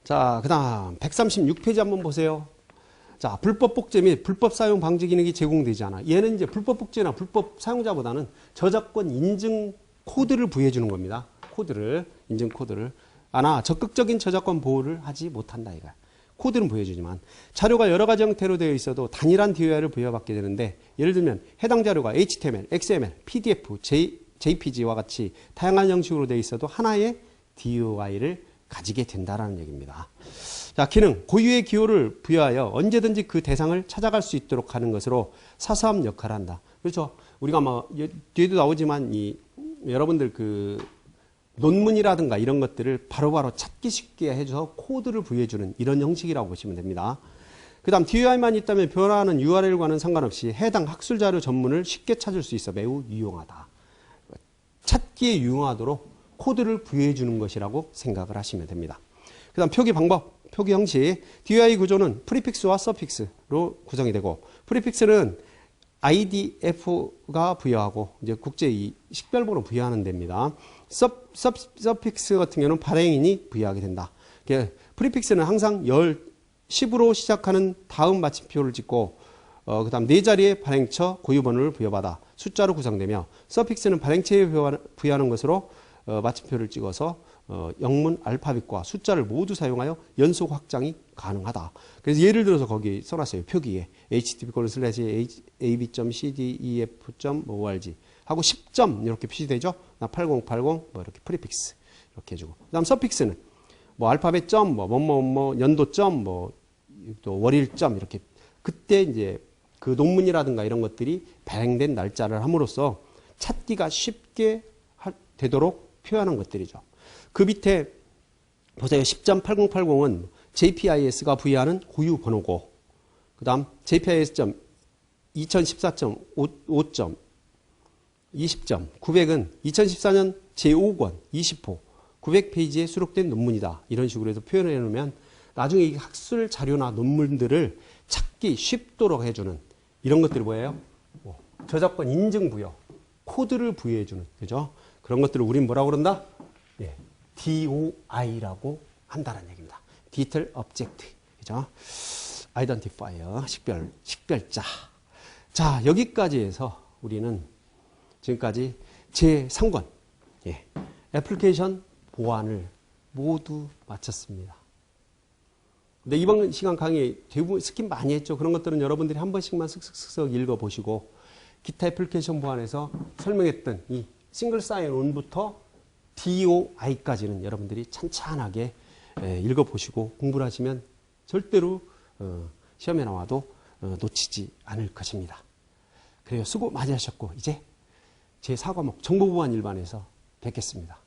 자, 그 다음 136페이지 한번 보세요. 자, 불법 복제 및 불법 사용 방지 기능이 제공되지 않아. 얘는 이제 불법 복제나 불법 사용자보다는 저작권 인증 코드를 부여해주는 겁니다. 인증 코드를. 적극적인 저작권 보호를 하지 못한다, 이거야. 코드는 보여주지만 자료가 여러 가지 형태로 되어 있어도 단일한 DOI를 부여받게 되는데 예를 들면 해당 자료가 HTML, XML, PDF, JPG와 같이 다양한 형식으로 되어 있어도 하나의 DOI를 가지게 된다는 얘기입니다. 자, 기능, 고유의 기호를 부여하여 언제든지 그 대상을 찾아갈 수 있도록 하는 것으로 사서함 역할을 한다. 그렇죠. 우리가 뒤에도 나오지만 여러분들 논문이라든가 이런 것들을 바로바로 찾기 쉽게 해줘서 코드를 부여해주는 이런 형식이라고 보시면 됩니다. 그 다음 DOI만 있다면 변화하는 URL과는 상관없이 해당 학술 자료 전문을 쉽게 찾을 수 있어 매우 유용하다. 찾기에 유용하도록 코드를 부여해주는 것이라고 생각을 하시면 됩니다. 그 다음 표기 방법, 표기 형식. DOI 구조는 프리픽스와 서픽스로 구성이 되고 프리픽스는 IDF가 부여하고 이제 국제 식별번호 부여하는 데입니다. 서픽스 같은 경우는 발행인이 부여하게 된다. 프리픽스는 항상 10으로 시작하는 다음 마침표를 찍고 그 다음 4자리의 발행처 고유번호를 부여받아 숫자로 구성되며 서픽스는 발행처에 부여하는 것으로 마침표를 찍어서 영문 알파벳과 숫자를 모두 사용하여 연속 확장이 가능하다. 그래서 예를 들어서 거기 써놨어요. 표기에 http://ab.cdef.org 하고 10점 이렇게 표시되죠. 8080 이렇게 프리픽스 이렇게 해주고 그다음 서픽스는 알파벳 점 연도 점 또 월일 점 이렇게 그때 이제 그 논문이라든가 이런 것들이 발행된 날짜를 함으로써 찾기가 쉽게 되도록 표현한 것들이죠. 그 밑에 보세요. 10.8080은 JPIS가 부여하는 고유 번호고 그 다음 JPIS 2014.5점 20점 900은 2014년 제5권 20호 900페이지에 수록된 논문이다. 이런 식으로 해서 표현해 놓으면 나중에 이 학술 자료나 논문들을 찾기 쉽도록 해주는 이런 것들이 뭐예요? 저작권 인증 부여, 코드를 부여해주는, 그죠? 그런 것들을 우린 뭐라고 그런다? DOI라고 한다는 얘기입니다. 디테일 object, 그죠? 아이덴티파이어, 식별자. 자, 여기까지 해서 우리는 지금까지 제3권, 예, 애플리케이션 보안을 모두 마쳤습니다. 근데 이번 시간 강의 대부분 스킵 많이 했죠. 그런 것들은 여러분들이 한 번씩만 슥슥슥 읽어보시고 기타 애플리케이션 보안에서 설명했던 이 싱글 사인 온부터 DOI까지는 여러분들이 찬찬하게 읽어보시고 공부를 하시면 절대로 시험에 나와도 놓치지 않을 것입니다. 그래요. 수고 많이 하셨고 이제 제4과목 정보보안 일반에서 뵙겠습니다.